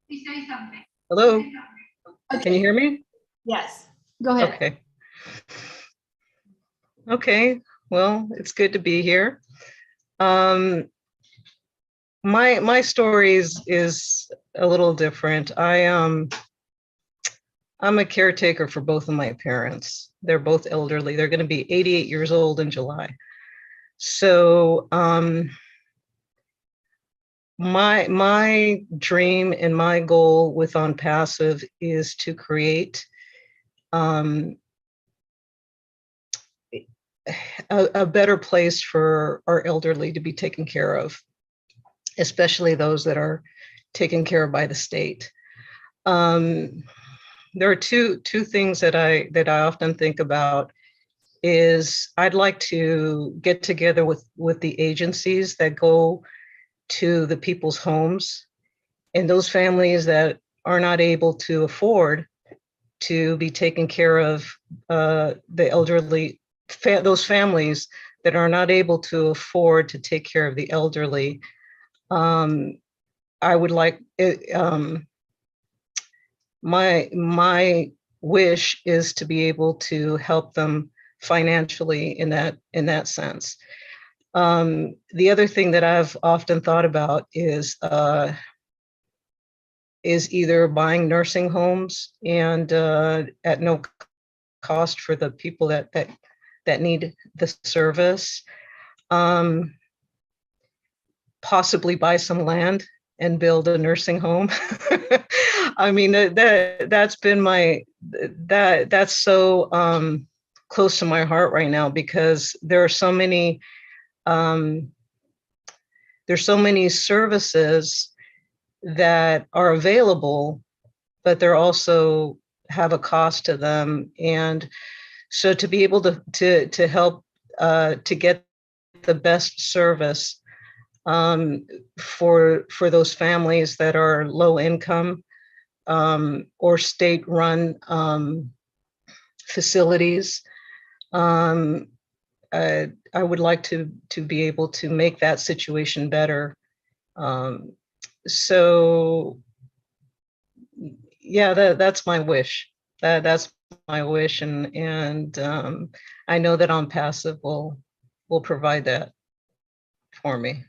S1: Please say something.
S13: Hello.
S1: Okay.
S13: Can you hear me?
S1: Yes, go ahead.
S13: Okay. Okay, well, it's good to be here. My story is a little different. I'm a caretaker for both of my parents. They're both elderly. They're going to be 88 years old in July. So my dream and my goal with ONPASSIVE is to create a better place for our elderly to be taken care of, especially those that are taken care of by the state. there are two things that I often think about. Is I'd like to get together with the agencies that go to the people's homes and those families that are not able to afford to be taken care of, the elderly, those families that are not able to afford to take care of the elderly. I would like it, my wish is to be able to help them financially in that sense. The other thing that I've often thought about is either buying nursing homes and at no cost for the people that need the service. Possibly buy some land and build a nursing home. I mean, that's been that's so close to my heart right now, because there are so many there's so many services that are available, but they're also have a cost to them. And so to be able to help to get the best service for those families that are low income or state-run facilities, I would like to be able to make that situation better. So yeah, that's my wish. That's my wish, and I know that ONPASSIVE will provide that for me.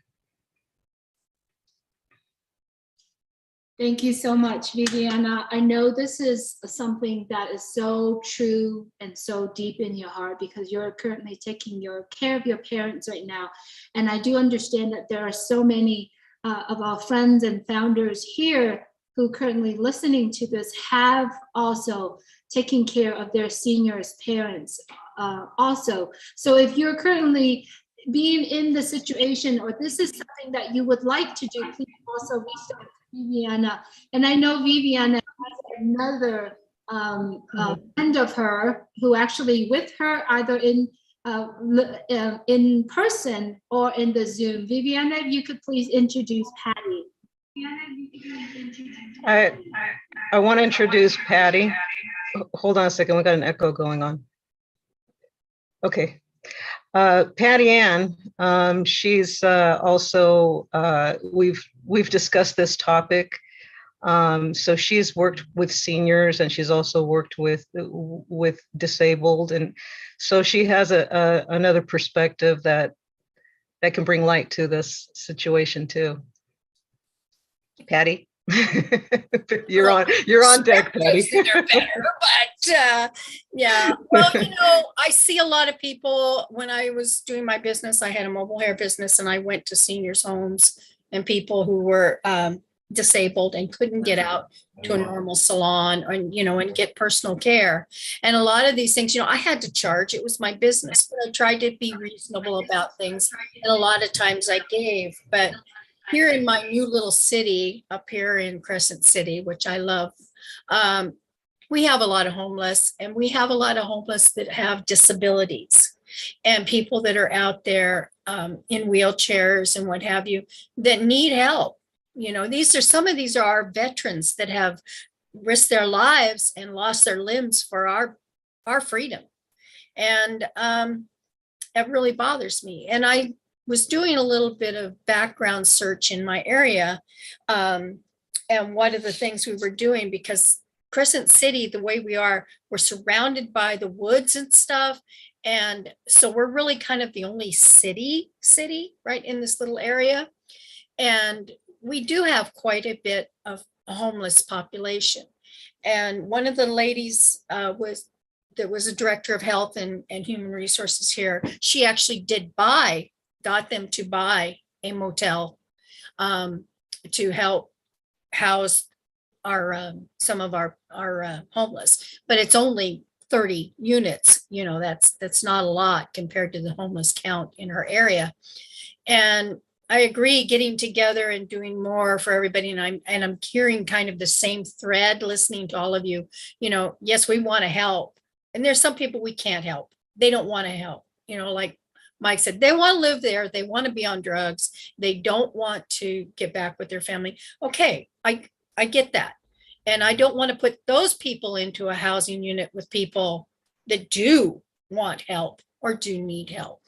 S1: Thank you so much, Viviana. I know this is something that is so true and so deep in your heart, because you're currently taking care of your parents right now. And I do understand that there are so many of our friends and founders here who currently listening to this have also taken care of their seniors' parents also. So if you're currently being in the situation, or this is something that you would like to do, please also reach out to Viviana. And I know Viviana has another friend of her who actually with her either in person or in the Zoom. Viviana, if you could please introduce Patty.
S13: I want to introduce Patty. Hold on a second, we got an echo going on. Okay. Patty Ann, she's also, we've discussed this topic. So she's worked with seniors, and she's also worked with disabled. And so she has another perspective that can bring light to this situation too. Patty, you're on deck, Patty.
S14: They're better, but yeah. Well, I see a lot of people. When I was doing my business, I had a mobile hair business, and I went to seniors' homes and people who were disabled and couldn't get out to a normal salon, and get personal care. And a lot of these things, I had to charge. It was my business, but I tried to be reasonable about things. And a lot of times I gave, but here in my new little city up here in Crescent City, which I love, we have a lot of homeless, and we have a lot of homeless that have disabilities, and people that are out there in wheelchairs and what have you that need help. Some of these are our veterans that have risked their lives and lost their limbs for our freedom. And it really bothers me. And I was doing a little bit of background search in my area. And one of the things we were doing, because Crescent City, the way we are, we're surrounded by the woods and stuff. And so we're really kind of the only city right in this little area. And we do have quite a bit of a homeless population. And one of the ladies was a director of health and human resources here. She actually got them to buy a motel to help house some of our homeless, but it's only 30 units. That's not a lot compared to the homeless count in her area. And I agree, getting together and doing more for everybody. And I'm hearing kind of the same thread, listening to all of you. You know, yes, we want to help. And there's some people we can't help. They don't want to help. You know, like Mike said, they want to live there. They want to be on drugs. They don't want to get back with their family. Okay, I get that. And I don't want to put those people into a housing unit with people that do want help or do need help.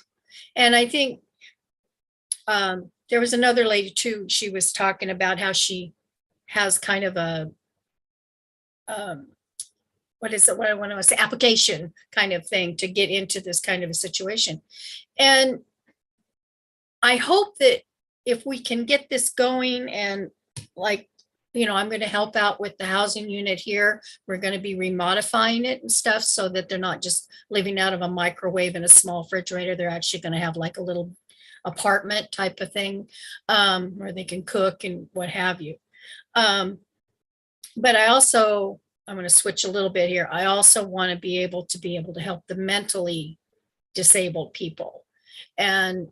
S14: And I think there was another lady too. She was talking about how she has kind of a what is it? What I want to say, application kind of thing to get into this kind of a situation. And I hope that if we can get this going, and like, you know, I'm going to help out with the housing unit here. We're going to be remodifying it and stuff so that they're not just living out of a microwave and a small refrigerator. They're actually going to have like a little apartment type of thing where they can cook and what have you. But I also, I'm going to switch a little bit here. I also want to be able to help the mentally disabled people. And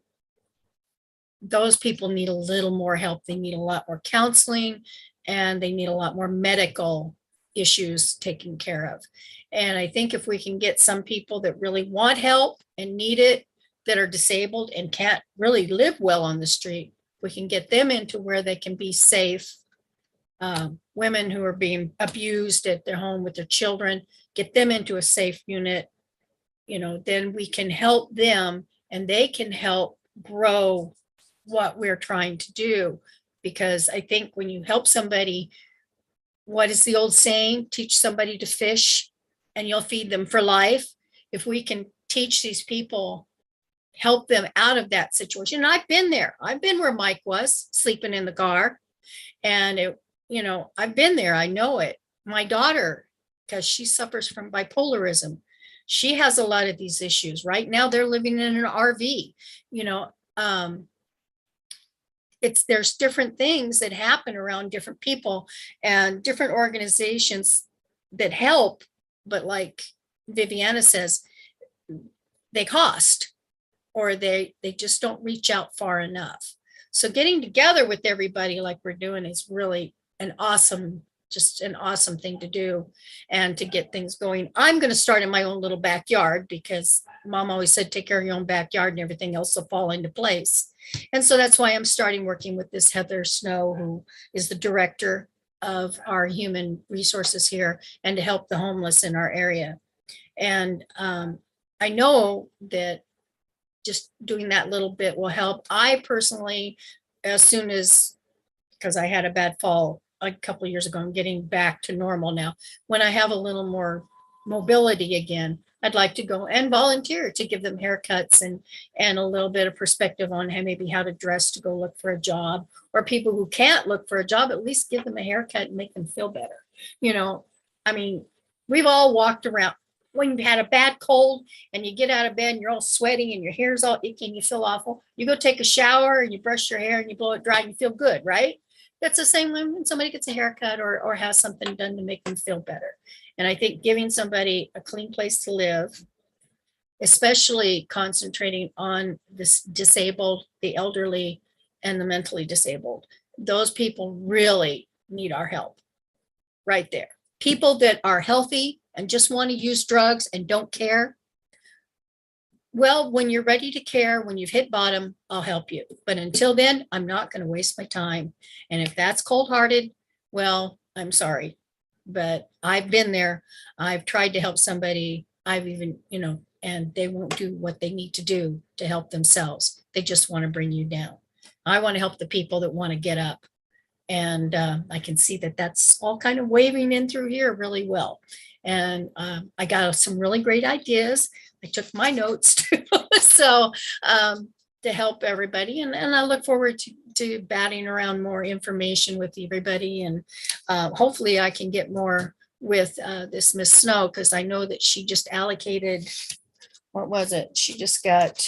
S14: those people need a little more help. They need a lot more counseling, and they need a lot more medical issues taken care of. And I think if we can get some people that really want help and need it, that are disabled and can't really live well on the street, we can get them into where they can be safe. Women who are being abused at their home with their children, get them into a safe unit. You know, then we can help them and they can help grow what we're trying to do. Because I think when you help somebody, what is the old saying? Teach somebody to fish and you'll feed them for life. If we can teach these people, help them out of that situation. And I've been there. I've been where Mike was, sleeping in the car. And it, you know, I've been there. I know it. My daughter, because she suffers from bipolarism, she has a lot of these issues. Right now they're living in an RV. You know, there's different things that happen around different people and different organizations that help, but like Viviana says, they cost, or they just don't reach out far enough. So getting together with everybody like we're doing is really just an awesome thing to do and to get things going. I'm going to start in my own little backyard because Mom always said, take care of your own backyard and everything else will fall into place. And so that's why I'm starting working with this Heather Snow, who is the director of our human resources here, and to help the homeless in our area. And I know that just doing that little bit will help. I personally, as soon as, because I had a bad fall a couple of years ago, I'm getting back to normal now. When I have a little more mobility again, I'd like to go and volunteer to give them haircuts and a little bit of perspective on maybe how to dress to go look for a job, or people who can't look for a job, at least give them a haircut and make them feel better. You know, I mean, we've all walked around when you had a bad cold and you get out of bed and you're all sweating and your hair's all icky and you feel awful. You go take a shower and you brush your hair and you blow it dry and you feel good, right? That's the same when somebody gets a haircut or has something done to make them feel better. And I think giving somebody a clean place to live, especially concentrating on this disabled, the elderly, and the mentally disabled, those people really need our help right there. People that are healthy and just want to use drugs and don't care. Well, when you're ready to care, when you've hit bottom, I'll help you. But until then, I'm not going to waste my time. And if that's cold-hearted, well, I'm sorry. But I've been there. I've tried to help somebody. I've even, you know, and they won't do what they need to do to help themselves. They just want to bring you down. I want to help the people that want to get up. And I can see that that's all kind of waving in through here really well. And I got some really great ideas. I took my notes too. So to help everybody. And I look forward to batting around more information with everybody. And hopefully I can get more with this Miss Snow, because I know that she just allocated, what was it? She just got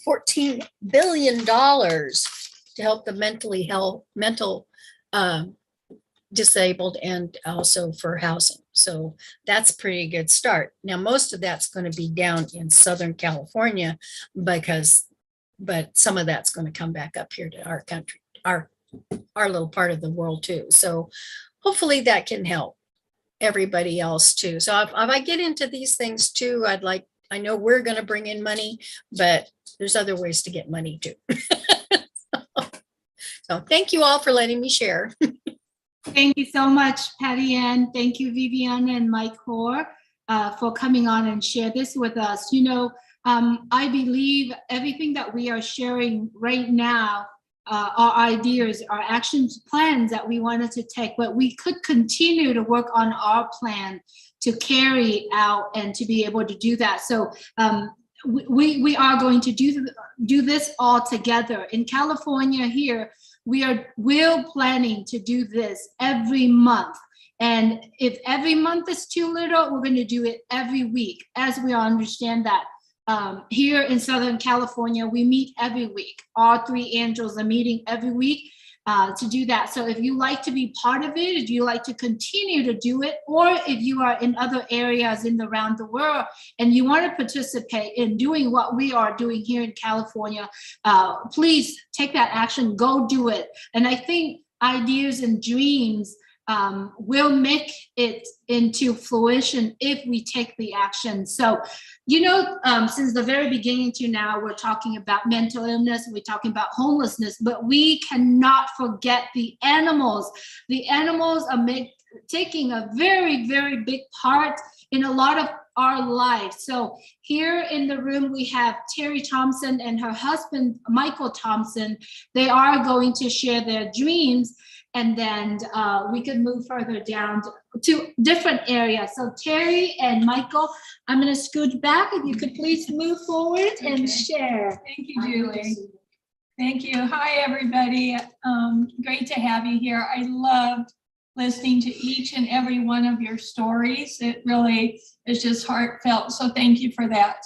S14: $14 billion to help the mental disabled, and also for housing. So that's a pretty good start. Now, most of that's going to be down in Southern California because but some of that's going to come back up here to our country, our little part of the world too. So hopefully that can help everybody else too. So if I get into these things too, I know we're going to bring in money, but there's other ways to get money too. So thank you all for letting me share.
S1: Thank you so much, Patty Ann. Thank you, Viviana and Mike Hoare, for coming on and share this with us. You know, I believe everything that we are sharing right now, our ideas, our action plans that we wanted to take, but we could continue to work on our plan to carry out and to be able to do that. So we are going to do this all together. In California here, we're planning to do this every month. And if every month is too little, we're going to do it every week, as we all understand that. Here in Southern California, we meet every week. All three angels are meeting every week to do that. So if you like to be part of it, if you like to continue to do it, or if you are in other areas around the world and you want to participate in doing what we are doing here in California, please take that action, go do it. And I think ideas and dreams will make it into fruition if we take the action. So, you know, since the very beginning to now, we're talking about mental illness, we're talking about homelessness, but we cannot forget the animals. The animals are taking a very, very big part in a lot of our lives. So here in the room, we have Terry Thompson and her husband, Michael Thompson. They are going to share their dreams. And then we can move further down to different areas. So Terry and Michael, I'm going to scoot back. If you could please move forward and share.
S4: Thank you, Julie. Thank you. Hi, everybody. Great to have you here. I loved listening to each and every one of your stories. It really is just heartfelt. So thank you for that.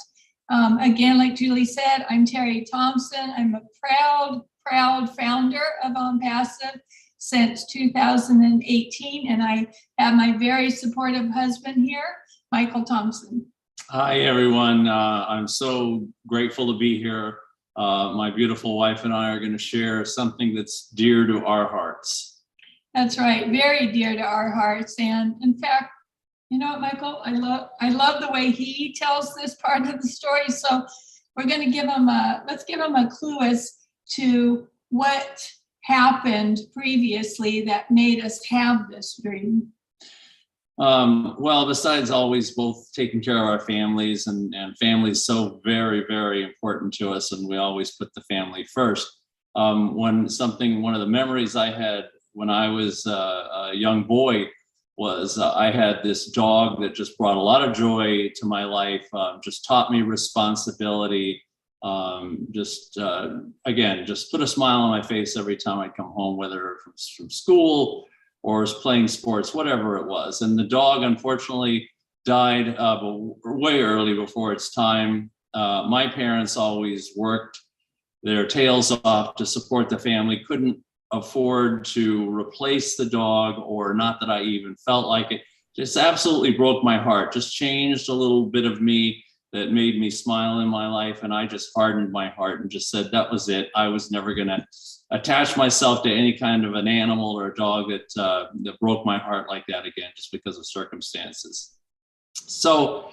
S4: Again, like Julie said, I'm Terry Thompson. I'm a proud founder of ONPASSIVE since 2018, and I have my very supportive husband here, Michael Thompson.
S15: Hi, everyone. I'm so grateful to be here. My beautiful wife and I are going to share something that's dear to our hearts.
S4: That's right, very dear to our hearts. And in fact, you know what, Michael, I love the way he tells this part of the story. So we're going to let's give him a clue as to what happened previously that made us have this dream.
S15: Well, besides always both taking care of our families, and family is so very, very important to us, and we always put the family first. One of the memories I had when I was a young boy was I had this dog that just brought a lot of joy to my life, just taught me responsibility. Again, just put a smile on my face every time I come home, whether from school or was playing sports, whatever it was. And the dog unfortunately died way early before its time. My parents always worked their tails off to support the family, couldn't afford to replace the dog, or not that I even felt like it. Just absolutely broke my heart, just changed a little bit of me that made me smile in my life. And I just hardened my heart and just said, that was it. I was never going to attach myself to any kind of an animal or a dog that broke my heart like that again, just because of circumstances. So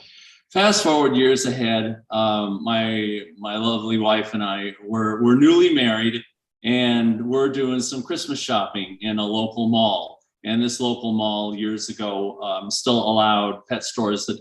S15: fast forward years ahead, my lovely wife and I were newly married, and we're doing some Christmas shopping in a local mall. And this local mall years ago still allowed pet stores that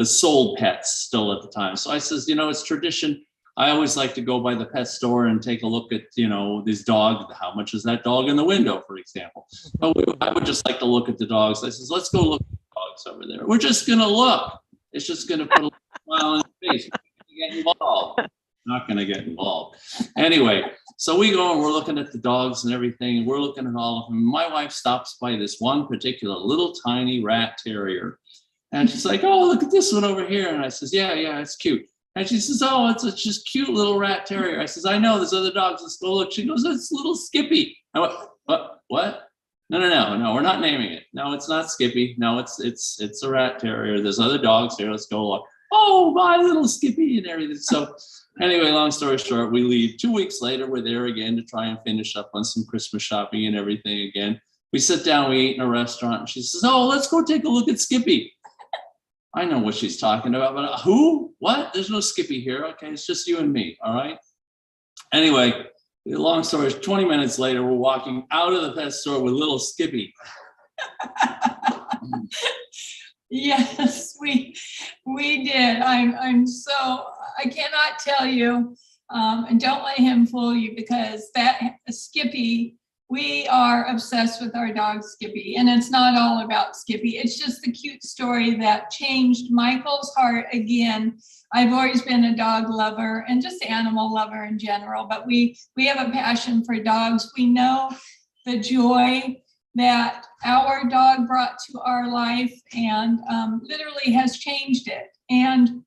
S15: sold pets still at the time. So I says, you know, it's tradition. I always like to go by the pet store and take a look at, you know, these dogs. How much is that dog in the window, for example? But I would just like to look at the dogs. I says, let's go look at the dogs over there. We're just going to look. It's just going to put a smile on your face. We're gonna get involved. Not going to get involved. Anyway, so we go and we're looking at the dogs and everything, and we're looking at all of them. My wife stops by this one particular little tiny rat terrier. And she's like, oh, look at this one over here. And I says, yeah, it's cute. And she says, oh, it's just cute little rat terrier. I says, I know, there's other dogs. Let's go look. She goes, it's little Skippy. I went, what? No, we're not naming it. No, it's not Skippy. No, it's a rat terrier. There's other dogs here. Let's go look. Oh, my little Skippy and everything. So Anyway, long story short, we leave. 2 weeks later, we're there again to try and finish up on some Christmas shopping and everything again. We sit down, we eat in a restaurant, and she says, "Oh, let's go take a look at Skippy." I know what she's talking about, but who? What? There's no Skippy here. Okay, it's just you and me, all right? Anyway, long story is 20 minutes later, we're walking out of the pet store with little Skippy.
S4: Yes, we did. I cannot tell you, and don't let him fool you, because that Skippy, we are obsessed with our dog Skippy, and it's not all about Skippy. It's just the cute story that changed Michael's heart again. I've always been a dog lover and just animal lover in general, but we have a passion for dogs. We know the joy that our dog brought to our life, and literally has changed it. And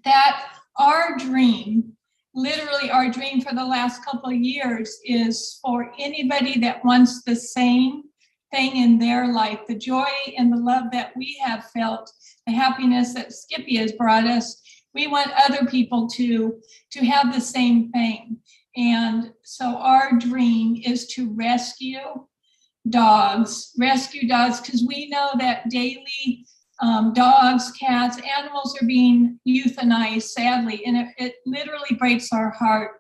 S4: that our dream, literally our dream for the last couple of years, is for anybody that wants the same thing in their life, the joy and the love that we have felt, the happiness that Skippy has brought us. We want other people to have the same thing. And so our dream is to rescue dogs, because we know that daily dogs, cats, animals are being euthanized, sadly, and it literally breaks our heart.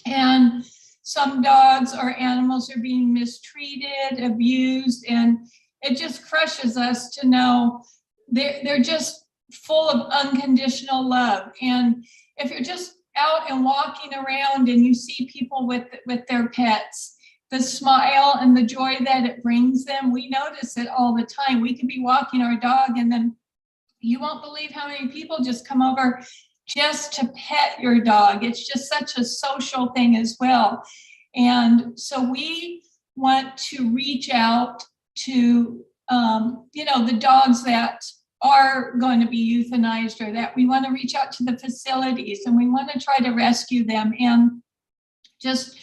S4: And some dogs or animals are being mistreated, abused, and it just crushes us to know they're just full of unconditional love. And if you're just out and walking around and you see people with their pets, the smile and the joy that it brings them, we notice it all the time. We could be walking our dog, and then you won't believe how many people just come over just to pet your dog. It's just such a social thing as well. And so we want to reach out to, the dogs that are going to be euthanized, or that we want to reach out to the facilities, and we want to try to rescue them, and just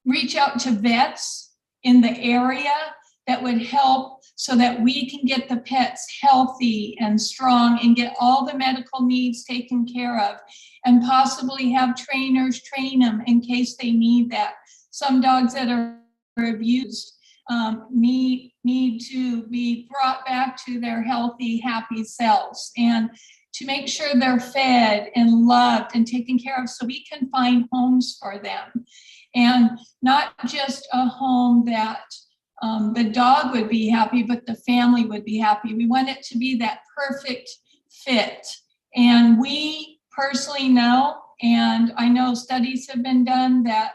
S4: reach out to vets in the area that would help, so that we can get the pets healthy and strong and get all the medical needs taken care of, and possibly have trainers train them in case they need that. Some dogs that are abused need to be brought back to their healthy, happy selves, and to make sure they're fed and loved and taken care of, so we can find homes for them. And not just a home that the dog would be happy, but the family would be happy. We want it to be that perfect fit. And we personally know, and I know studies have been done, that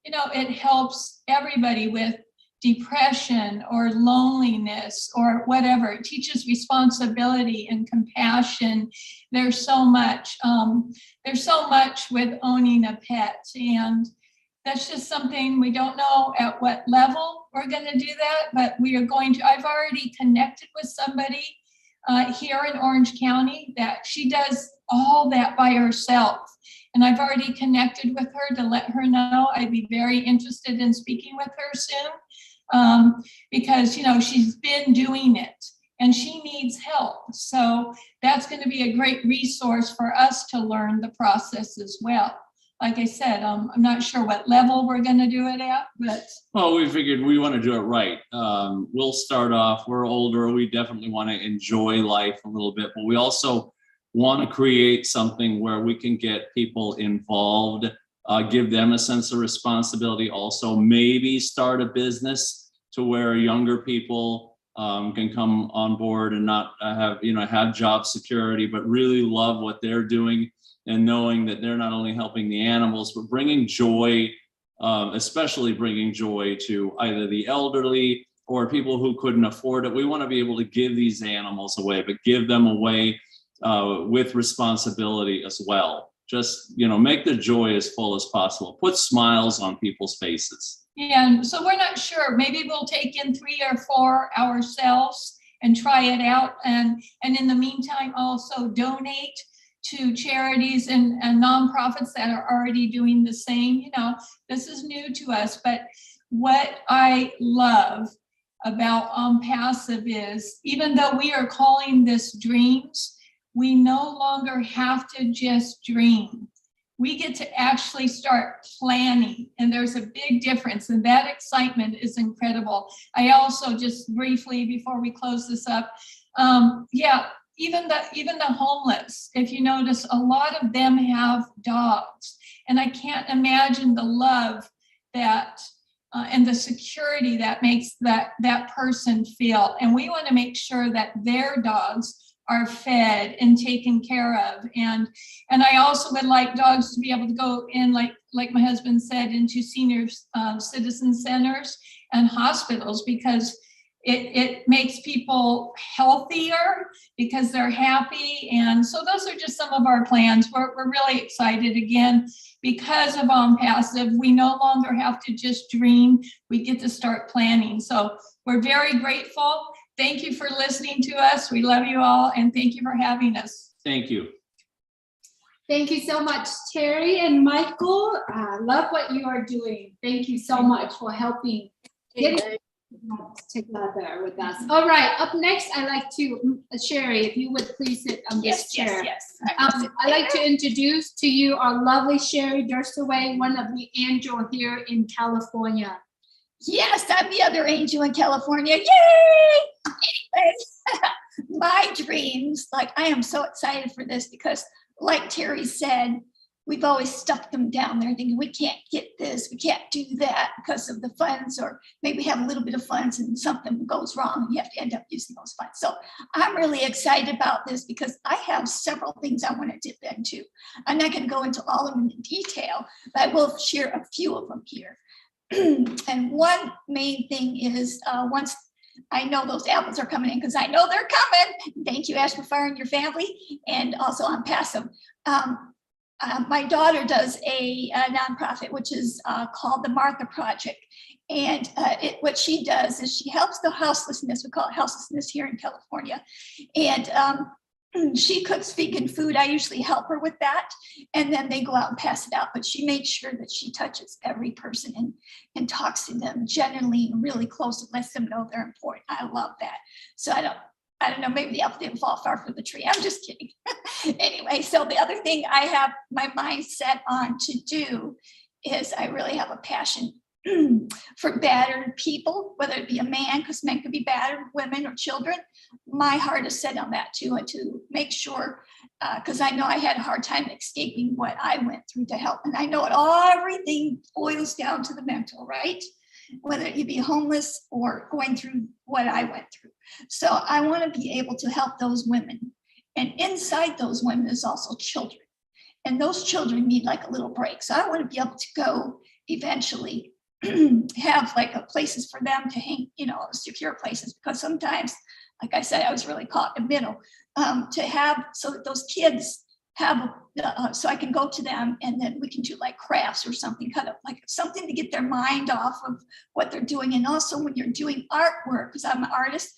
S4: it helps everybody with depression or loneliness or whatever. It teaches responsibility and compassion. There's so much with owning a pet, and that's just something we don't know at what level we're going to do that, but we are going to. I've already connected with somebody here in Orange County that she does all that by herself. And I've already connected with her to let her know I'd be very interested in speaking with her soon, because she's been doing it and she needs help. So that's going to be a great resource for us to learn the process as well. Like I said, I'm not sure what level we're going to do it at, but.
S15: Well, we figured we want to do it right. We'll start off, we're older, we definitely want to enjoy life a little bit, but we also want to create something where we can get people involved, give them a sense of responsibility, also maybe start a business to where younger people can come on board and not have job security, but really love what they're doing, and knowing that they're not only helping the animals, but bringing joy, especially bringing joy to either the elderly or people who couldn't afford it. We want to be able to give these animals away, but give them away with responsibility as well. Just, make the joy as full as possible. Put smiles on people's faces.
S4: Yeah, and so we're not sure. Maybe we'll take in 3 or 4 ourselves and try it out. And in the meantime, also donate to charities and nonprofits that are already doing the same. This is new to us, but what I love about ONPASSIVE is, even though we are calling this dreams, we no longer have to just dream. We get to actually start planning, and there's a big difference, and that excitement is incredible. I also, just briefly before we close this up, yeah, even the homeless, if you notice, a lot of them have dogs, and I can't imagine the love that and the security that makes that person feel. And we want to make sure that their dogs are fed and taken care of. And I also would like dogs to be able to go in, like my husband said, into senior citizen centers and hospitals, because it makes people healthier because they're happy. And so those are just some of our plans. We're really excited. Again, because of ONPASSIVE, we no longer have to just dream. We get to start planning. So we're very grateful. Thank you for listening to us. We love you all, and thank you for having us.
S15: Thank you.
S1: Thank you so much, Terry and Michael. I love what you are doing. Thank you so much for helping get together with us. All right, up next, I'd like to, Sherry, if you would please sit on this chair.
S14: Yes.
S1: I'd like to introduce to you our lovely Sherry Durstaway, one of the angel here in California.
S14: Yes, I'm the other angel in California. Yay! Anyways, my dreams, like I am so excited for this because like Terry said, we've always stuffed them down there thinking we can't get this, we can't do that because of the funds, or maybe we have a little bit of funds and something goes wrong and you have to end up using those funds. So I'm really excited about this because I have several things I want to dip into. I'm not going to go into all of them in detail, but I will share a few of them here. And one main thing is once I know those apples are coming in, because I know they're coming. Thank you, Ashby Fire and your family, and also ONPASSIVE. My daughter does a nonprofit, which is called the Martha Project. And what she does is she helps the houselessness, we call it houselessness here in California. And she cooks vegan food. I usually help her with that. And then they go out and pass it out. But she makes sure that she touches every person and talks to them generally and really close and lets them know they're important. I love that. So I don't know, maybe the apple didn't fall far from the tree. I'm just kidding. Anyway, so the other thing I have my mind set on to do is I really have a passion for battered people, whether it be a man, because men could be battered, women or children. My heart is set on that too, and to make sure, because I know I had a hard time escaping what I went through to help. And I know everything boils down to the mental, right? Whether you be homeless or going through what I went through. So I want to be able to help those women. And inside those women is also children. And those children need like a little break. So I want to be able to go eventually have like places for them to hang, secure places, because sometimes, like I said, I was really caught in the middle, to have so that those kids have, so I can go to them and then we can do like crafts or something, kind of like something to get their mind off of what they're doing. And also when you're doing artwork, because I'm an artist,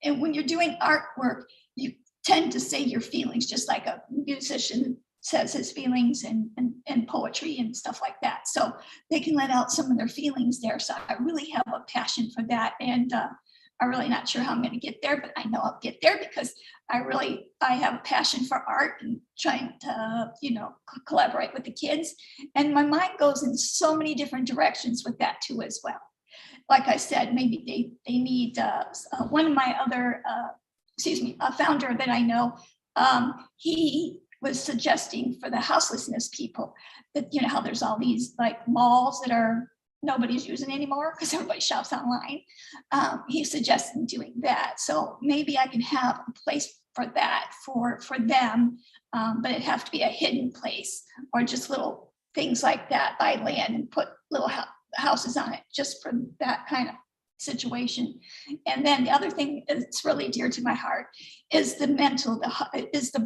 S14: and when you're doing artwork, you tend to say your feelings, just like a musician says his feelings and poetry and stuff like that. So they can let out some of their feelings there. So I really have a passion for that. And I'm really not sure how I'm going to get there, but I know I'll get there because I have a passion for art and trying to, collaborate with the kids. And my mind goes in so many different directions with that too as well. Like I said, maybe they need one of my other, a founder that I know, he was suggesting for the houselessness people that, how there's all these like malls that are nobody's using anymore because everybody shops online. He's suggesting doing that. So maybe I can have a place for that for them, but it'd have to be a hidden place or just little things like that, buy land and put little houses on it just for that kind of situation. And then the other thing that's really dear to my heart is the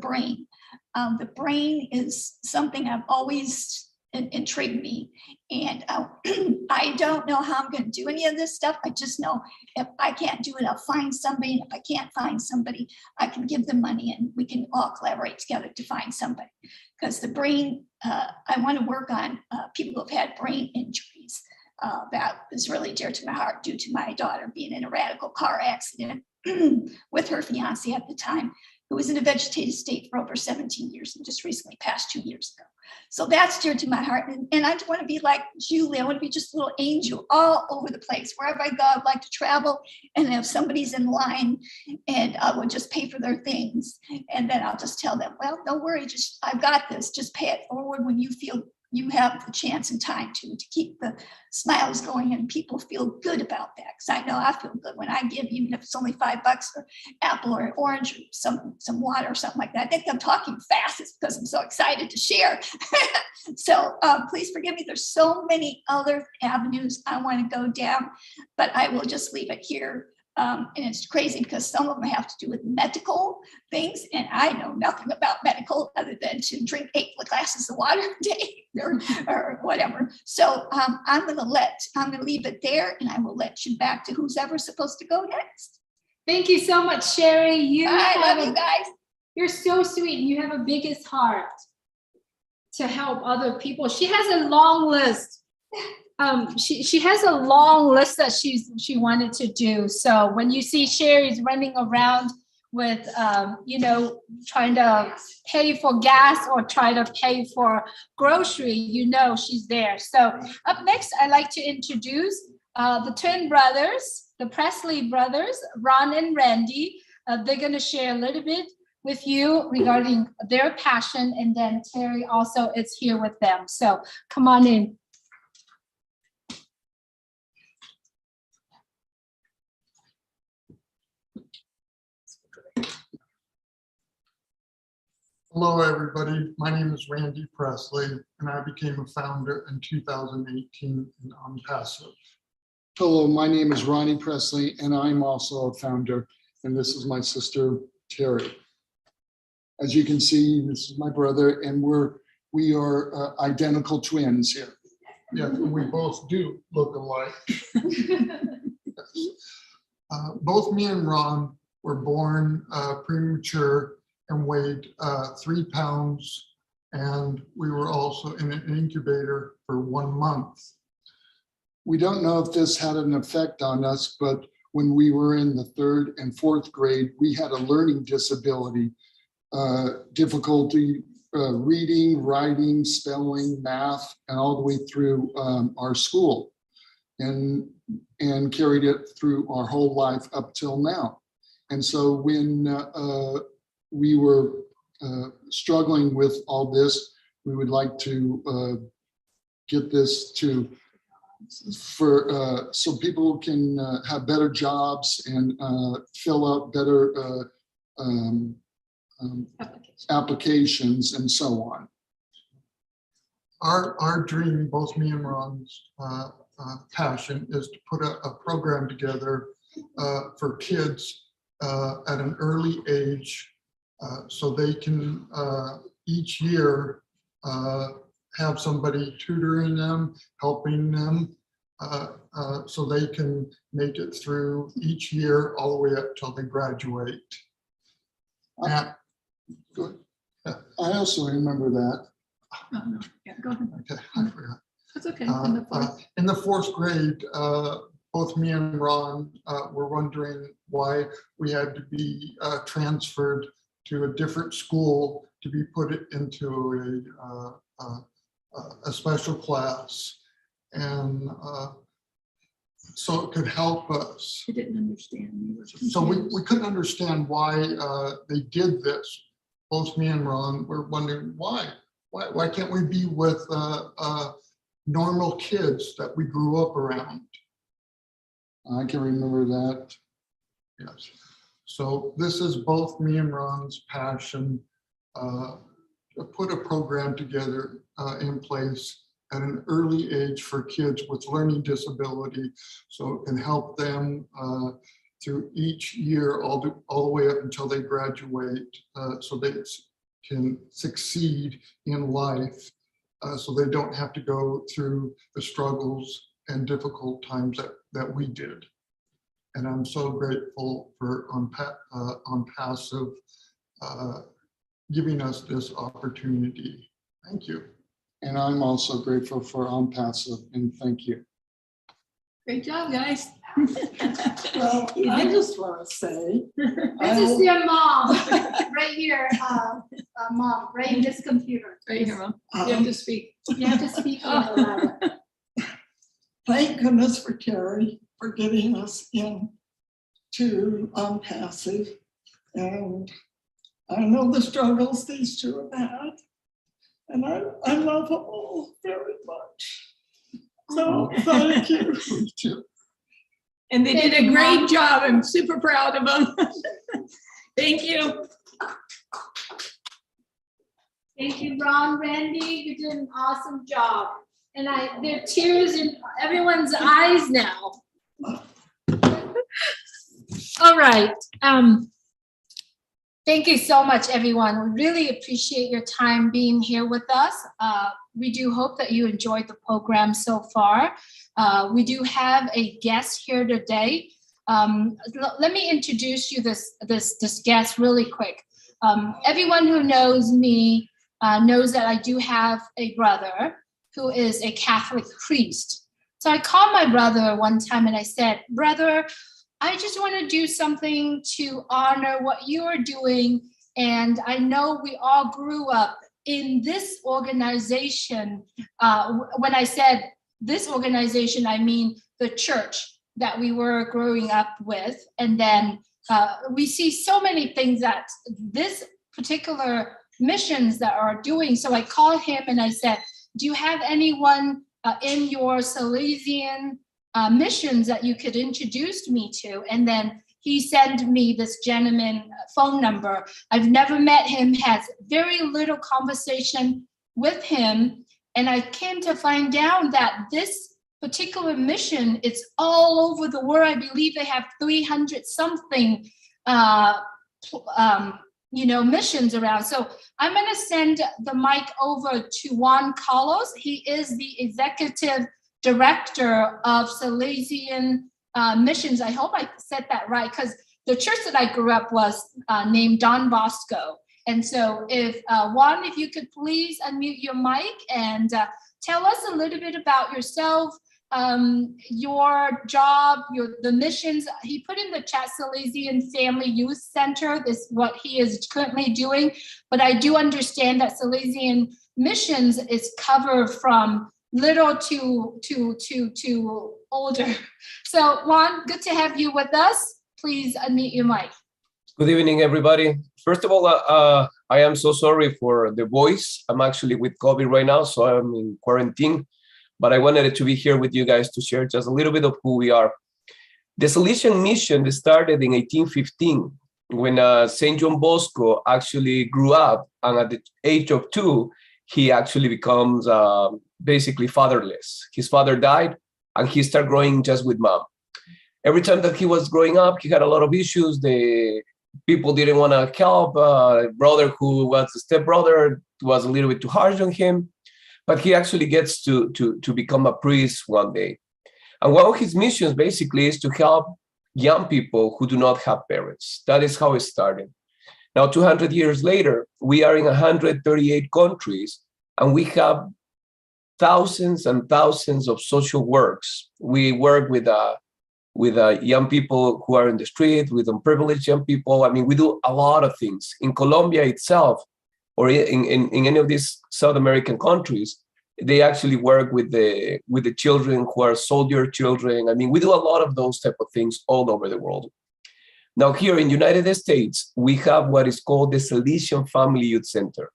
S14: brain. The brain is something I've always intrigued me. And I don't know how I'm going to do any of this stuff. I just know if I can't do it, I'll find somebody. And if I can't find somebody, I can give them money and we can all collaborate together to find somebody. Because the brain, I want to work on people who have had brain injuries. That is really dear to my heart due to my daughter being in a radical car accident with her fiance at the time. who was in a vegetative state for over 17 years and just recently passed 2 years ago. So that's dear to my heart. And I want to be like Julie. I want to be just a little angel all over the place. Wherever I go, I'd like to travel. And if somebody's in line, and I will just pay for their things. And then I'll just tell them, well, don't worry, just I've got this. Just pay it forward when you feel you have the chance and time to keep the smiles going, and people feel good about that. Because I know I feel good when I give, even if it's only $5 for apple or an orange or some water or something like that. I think I'm talking fast. It's because I'm so excited to share. So please forgive me. There's so many other avenues I want to go down, but I will just leave it here. And it's crazy because some of them have to do with medical things, and I know nothing about medical other than to drink 8 glasses of water a day or whatever. So I'm going to leave it there, and I will let you back to who's ever supposed to go next.
S1: Thank you so much, Sherry.
S14: I love you guys.
S1: You're so sweet. You have a biggest heart to help other people. She has a long list. She has a long list that she wanted to do. So when you see Sherry's running around with, trying to pay for gas or try to pay for grocery, she's there. So up next, I'd like to introduce the twin brothers, the Presley brothers, Ron and Randy. They're going to share a little bit with you regarding their passion, and then Terry also is here with them. So come on in.
S16: Hello, everybody. My name is Randy Presley, and I became a founder in 2018 in ONPASSIVE.
S17: Hello, my name is Ronnie Presley, and I'm also a founder, and this is my sister, Terry. As you can see, this is my brother, and we are identical twins here.
S16: Yeah, we both do look alike. Both me and Ron were born premature and weighed 3 pounds, and we were also in an incubator for 1 month.
S17: We don't know if this had an effect on us, but when we were in the 3rd and 4th grade, we had a learning disability, difficulty reading, writing, spelling, math, and all the way through our school, and carried it through our whole life up till now. And so when we were struggling with all this, we would like to get this so people can have better jobs and fill out better applications and so on.
S16: Our dream, both me and Ron's passion, is to put a program together for kids at an early age, so they can each year have somebody tutoring them, helping them, so they can make it through each year all the way up till they graduate.
S17: I also remember that.
S1: Oh, no. Yeah, go ahead.
S16: Okay, I forgot.
S1: That's okay.
S16: In the 4th grade, both me and Ron were wondering why we had to be transferred to a different school to be put into a special class, and so it could help us.
S1: She didn't understand.
S16: So we couldn't understand why they did this. Both me and Ron were wondering why. Why can't we be with normal kids that we grew up around?
S17: I can remember that.
S16: Yes. So this is both me and Ron's passion, to put a program together in place at an early age for kids with learning disability, so it can help them through each year all the way up until they graduate, so they can succeed in life, so they don't have to go through the struggles and difficult times that we did. And I'm so grateful for ONPASSIVE giving us this opportunity. Thank you.
S17: And I'm also grateful for ONPASSIVE, and thank you.
S1: Great job, guys.
S18: Well, I just want to say.
S1: This is your mom, right here, mom, right in this computer.
S4: Right here, Mom. You have to speak.
S1: You have to speak a little louder.
S18: Thank goodness for Carrie for getting us in to ONPASSIVE. And I know the struggles these two have had. And I love them all very much. So thank you.
S4: And they did a great job. I'm super proud of them. Thank you.
S1: Thank you, Ron, Randy, you did an awesome job. And there are tears in everyone's eyes now. All right. Thank you so much, everyone. We really appreciate your time being here with us. We do hope that you enjoyed the program so far. We do have a guest here today. Let me introduce you this guest really quick. Everyone who knows me knows that I do have a brother who is a Catholic priest. So I called my brother one time and I said, brother, I just want to do something to honor what you are doing. And I know we all grew up in this organization. When I said this organization, I mean the church that we were growing up with. And then we see so many things that this particular missions that are doing. So I called him and I said, do you have anyone in your Salesian missions that you could introduce me to? And then he sent me this gentleman phone number. I've never met him, has very little conversation with him. And I came to find out that this particular mission is all over the world. I believe they have 300 something missions around. So I'm going to send the mic over to Juan Carlos. He is the executive director of Salesian missions. I hope I said that right, because the church that I grew up was named Don Bosco. And so if Juan, if you could please unmute your mic and tell us a little bit about yourself, your job, the missions. He put in the chat Salesian Family Youth Center, this what he is currently doing. But I do understand that Salesian missions is covered from little to older. So Juan, good to have you with us. Please unmute your mic.
S19: Good evening, everybody. First of all, I am so sorry for the voice. I'm actually with COVID right now, so I'm in quarantine. But I wanted to be here with you guys to share just a little bit of who we are. The Salesian mission started in 1815 when St. John Bosco actually grew up, and at the age of 2, he actually becomes basically fatherless. His father died, and he started growing just with mom. Every time that he was growing up, he had a lot of issues. The people didn't want to help. Brother, who was a stepbrother, was a little bit too harsh on him. But he actually gets to become a priest one day. And one of his missions basically is to help young people who do not have parents. That is how it started. Now, 200 years later, we are in 138 countries, and we have thousands and thousands of social works. We work with young people who are in the street, with unprivileged young people. I mean, we do a lot of things. In Colombia itself, or in any of these South American countries, they actually work with the children who are soldier children. I mean, we do a lot of those type of things all over the world. Now, here in the United States, we have what is called the Salesian Family Youth Center.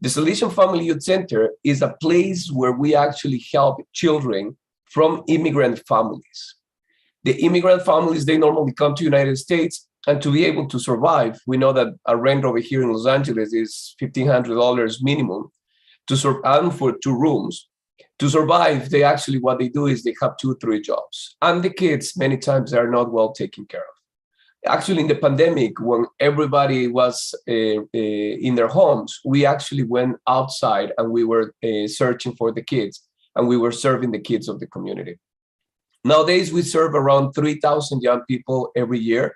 S19: The Salesian Family Youth Center is a place where we actually help children from immigrant families. The immigrant families, they normally come to the United States, and to be able to survive, we know that a rent over here in Los Angeles is $1,500 minimum and for 2 rooms. To survive, what they do is they have 2-3 jobs. And the kids, many times, are not well taken care of. Actually, in the pandemic, when everybody was in their homes, we actually went outside and we were searching for the kids, and we were serving the kids of the community. Nowadays, we serve around 3,000 young people every year.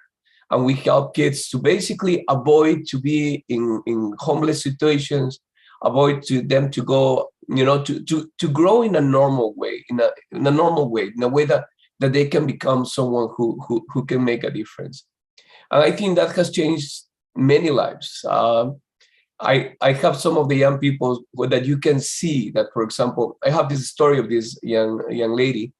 S19: And we help kids to basically avoid to be in homeless situations, avoid them to go, to grow in a normal way, in a way that that they can become someone who can make a difference. And I think that has changed many lives. I have some of the young people that you can see that, for example, I have this story of this young lady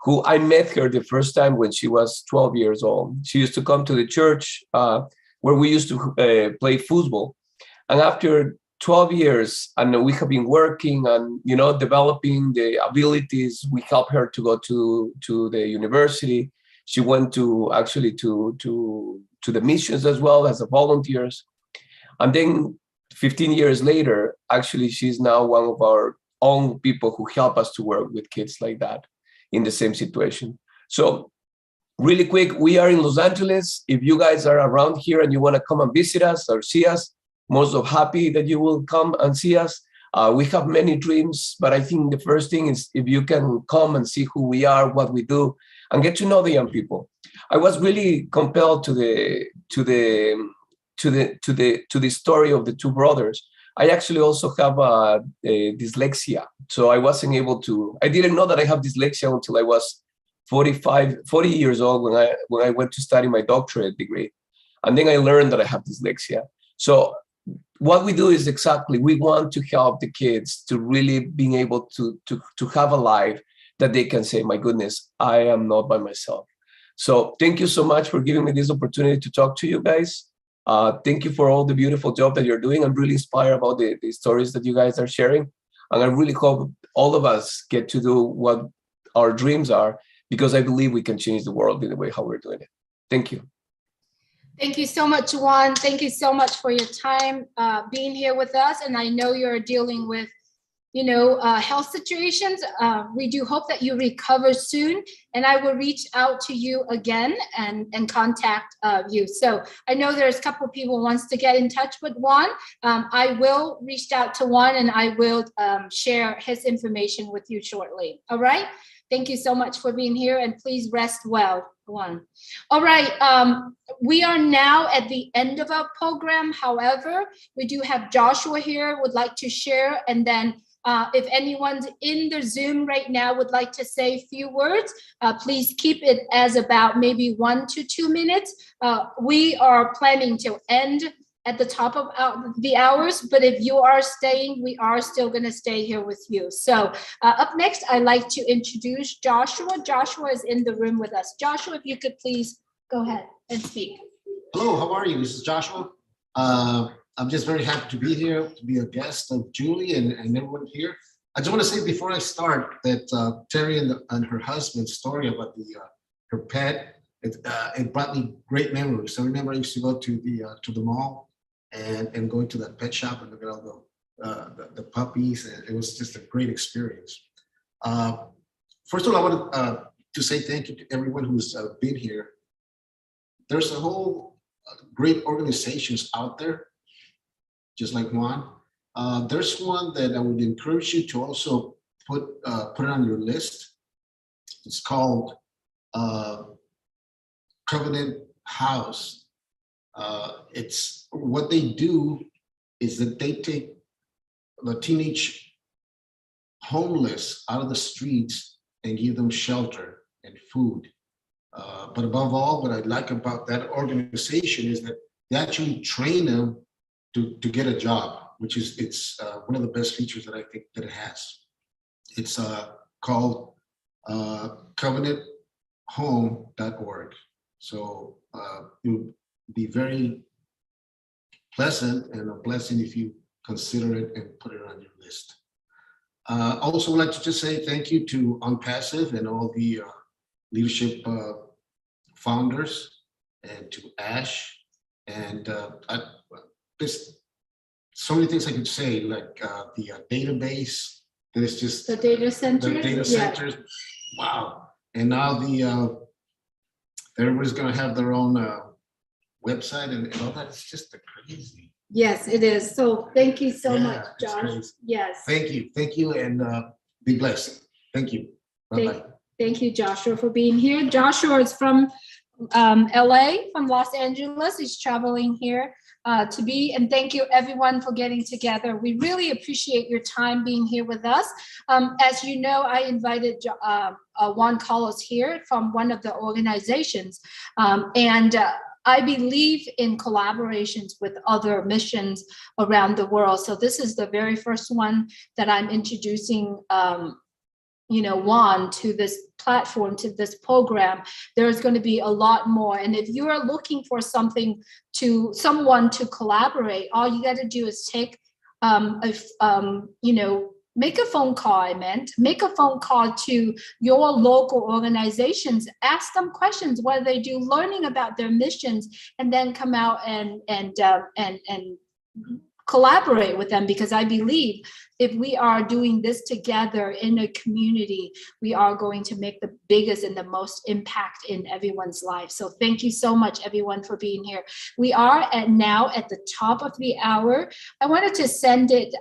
S19: who I met her the first time when she was 12 years old. She used to come to the church where we used to play football. And after 12 years, and we have been working and, you know, developing the abilities, we helped her to go to the university. She went to actually to the missions as well as a volunteers. And then 15 years later, actually, she's now one of our own people who help us to work with kids like that in the same situation. So really quick, we are in Los Angeles. If you guys are around here and you want to come and visit us or see us, most of happy that you will come and see us. We have many dreams, but I think the first thing is if you can come and see who we are, what we do, and get to know the young people. I was really compelled to the story of the two brothers. I actually also have a dyslexia, so I didn't know that I have dyslexia until I was 40 years old when I went to study my doctorate degree, and then I learned that I have dyslexia. So what we do is we want to help the kids to really being able to have a life that they can say, my goodness, I am not by myself. So thank you so much for giving me this opportunity to talk to you guys. Thank you for all the beautiful job that you're doing. I'm really inspired about the stories that you guys are sharing. And I really hope all of us get to do what our dreams are, because I believe we can change the world in the way how we're doing it. Thank you.
S1: Thank you so much, Juan. Thank you so much for your time being here with us. And I know you're dealing with, health situations. We do hope that you recover soon. And I will reach out to you again and contact you. So I know there's a couple of people who wants to get in touch with Juan. I will reach out to Juan and I will share his information with you shortly. All right. Thank you so much for being here, and please rest well, Juan. All right, we are now at the end of our program. However, we do have Joshua here, would like to share, and then if anyone's in the Zoom right now would like to say a few words, please keep it as about maybe 1 to 2 minutes. We are planning to end at the top of the hours, but if you are staying, we are still going to stay here with you. So up next, I'd like to introduce Joshua. Joshua is in the room with us. Joshua, if you could please go ahead and speak.
S20: Hello, how are you? This is Joshua. I'm just very happy to be here, to be a guest of Julie and everyone here. I just want to say before I start that Terry and her husband's story about her pet, it brought me great memories. I remember I used to go to the mall and going to that pet shop and look at all the puppies, and it was just a great experience. First of all, I wanted to say thank you to everyone who's been here. There's a whole great organizations out there, just like Juan. There's one that I would encourage you to also put it on your list. It's called Covenant House. It's what they do is that they take the teenage homeless out of the streets and give them shelter and food. But above all, what I like about that organization is that they actually train them to get a job, which is one of the best features that I think that it has. It's called covenanthome.org. So it would be very pleasant and a blessing if you consider it and put it on your list. Also, would like to just say thank you to ONPASSIVE and all the leadership founders, and to Ash, and there's so many things I could say, like the database. There's just
S1: the data center.
S20: The data centers. Wow! And now everybody's going to have their own website and all that. It's just crazy.
S1: Yes, it is. So thank you so much, Josh. Yes.
S20: Thank you, and be blessed. Thank you. Bye-bye.
S1: Thank you, Joshua, for being here. Joshua is from LA, from Los Angeles. He's traveling here to be. And thank you everyone for getting together. We really appreciate your time being here with us. As you know, I invited Juan Carlos here from one of the organizations. I believe in collaborations with other missions around the world. So this is the very first one that I'm introducing Juan to this platform, to this program. There's going to be a lot more. And if you are looking for someone to collaborate, all you got to do is take make a phone call. Make a phone call to your local organizations, ask them questions, what they do, learning about their missions, and then come out and collaborate with them, because I believe if we are doing this together in a community, we are going to make the biggest and the most impact in everyone's life. So thank you so much, everyone, for being here. We are now at the top of the hour. I wanted to send it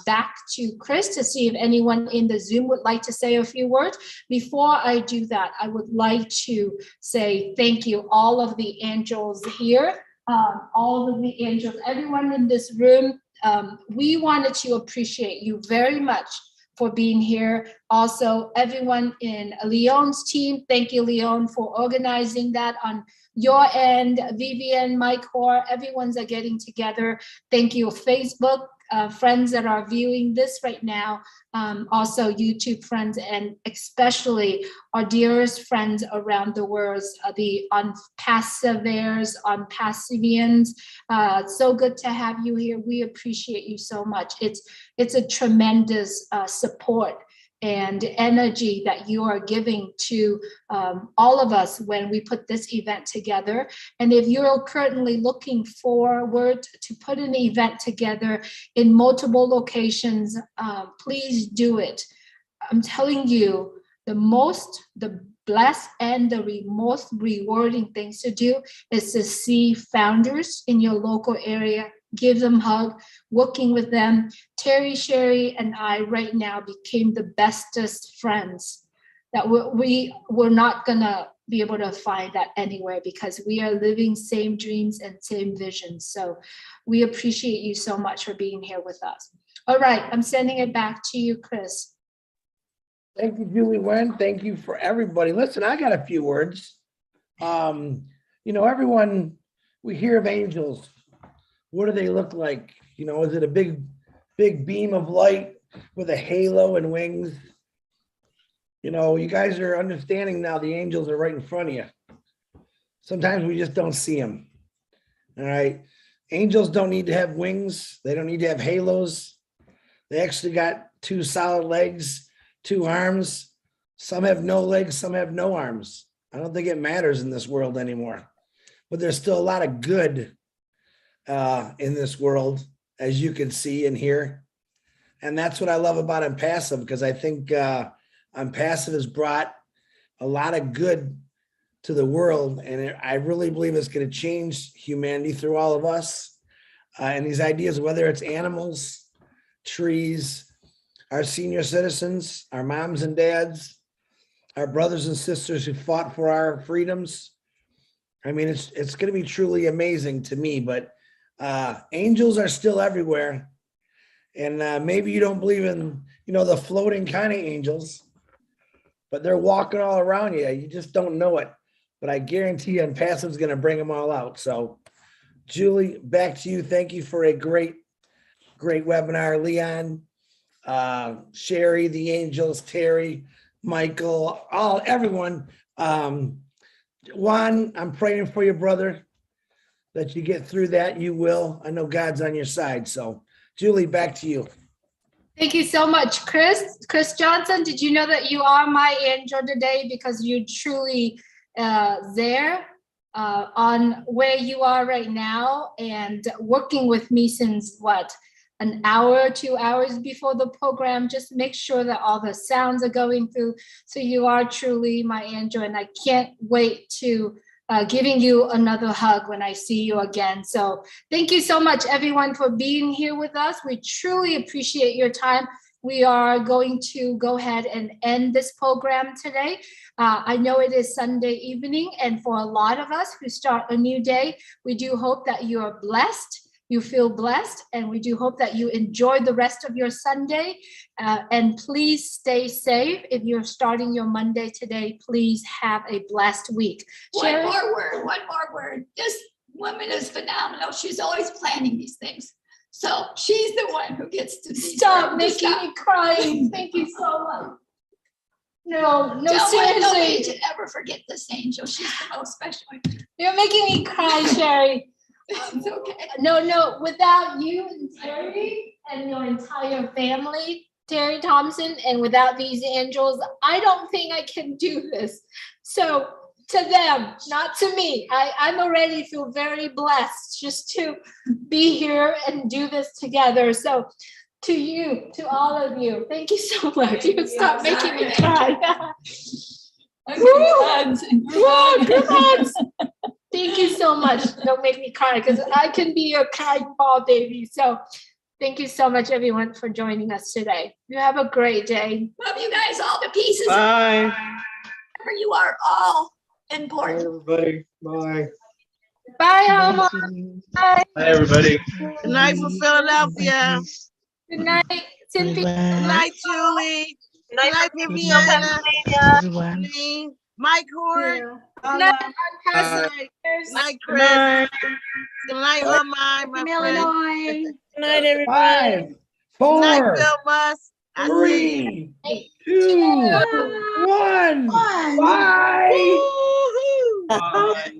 S1: back to Chris to see if anyone in the Zoom would like to say a few words. Before I do that, I would like to say thank you, all of the angels here. All of the angels, everyone in this room, we wanted to appreciate you very much for being here. Also, everyone in Leon's team, thank you, Leon, for organizing that on your end. Vivian, Mike Hoare, everyone's getting together. Thank you, Facebook friends that are viewing this right now. Also YouTube friends, and especially our dearest friends around the world, the ONPASSIVEers, ONPASSIVians. So good to have you here. We appreciate you so much. It's a tremendous support and energy that you are giving to all of us when we put this event together. And if you're currently looking forward to put an event together in multiple locations, please do it. I'm telling you, the blessed and the most rewarding things to do is to see founders in your local area, give them a hug, working with them. Terry, Sherry, and I right now became the bestest friends that we're not gonna be able to find that anywhere, because we are living same dreams and same visions. So we appreciate you so much for being here with us. All right, I'm sending it back to you, Chris.
S2: Thank you, Julie Wen. Thank you for everybody. Listen, I got a few words. Everyone, we hear of angels. What do they look like? Is it a big beam of light with a halo and wings? You guys are understanding now the angels are right in front of you. Sometimes we just don't see them. All right. Angels don't need to have wings. They don't need to have halos. They actually got 2 solid legs, 2 arms. Some have no legs, some have no arms. I don't think it matters in this world anymore. But there's still a lot of good in this world, as you can see and hear. And that's what I love about ONPASSIVE, because I think ONPASSIVE has brought a lot of good to the world. And I really believe it's going to change humanity through all of us. And these ideas, whether it's animals, trees, our senior citizens, our moms and dads, our brothers and sisters who fought for our freedoms. I mean, it's going to be truly amazing to me, but angels are still everywhere. And maybe you don't believe in, the floating kind of angels, but they're walking all around you. You just don't know it. But I guarantee you ONPASSIVE is going to bring them all out. So Julie, back to you. Thank you for a great webinar. Leon, Sherry, the angels, Terry, Michael, everyone. Juan, I'm praying for your brother, that you get through that. You will. I know God's on your side. So Julie, back to you.
S1: Thank you so much, Chris. Chris Johnson, did you know that you are my angel today, because you're truly there on where you are right now and working with me since an hour, 2 hours before the program. Just make sure that all the sounds are going through. So you are truly my angel, and I can't wait to giving you another hug when I see you again. So thank you so much, everyone, for being here with us. We truly appreciate your time. we are going to go ahead and end this program today. I know it is Sunday evening, and for a lot of us who start a new day, we do hope that you are blessed, you feel blessed, and we do hope that you enjoy the rest of your Sunday. And please stay safe. If you're starting your Monday today, please have a blessed week.
S21: One more word. This woman is phenomenal. She's always planning these things. So she's the one who gets to
S1: Stop making me cry. Thank you so much. No,
S21: Don't want
S1: seriously.
S21: nobody to ever forget this angel. She's the most special.
S1: You're making me cry, Sherry.
S21: It's okay.
S1: No, without you and Terry and your entire family, Terry Thompson, and without these angels, I don't think I can do this. So to them, not to me. I'm already feel very blessed just to be here and do this together. So to you, to all of you, thank you so much. You stop making me cry. Good hugs. Thank you so much. Don't make me cry because I can be your crying ball baby. So thank you so much, everyone, for joining us today. You have a great day.
S21: Love you guys all to pieces.
S13: Bye.
S21: Remember, you are all important.
S6: Everybody, bye.
S1: Bye, Alma. Bye.
S12: Hi, everybody.
S22: Good night from Philadelphia.
S1: Good night, Cynthia.
S22: Good night, Julie. Good night, Viviana. Pauline, Mike Horn.
S1: Good night,
S22: Good night, Chris. Good night, Hermine, my friend.
S1: Illinois.
S22: Good night, everybody.
S2: 5,
S22: Good night,
S2: 4,
S22: Bill Bus. I see you.
S2: 3, 2, 1. Bye.
S22: Woo-hoo.
S12: Bye.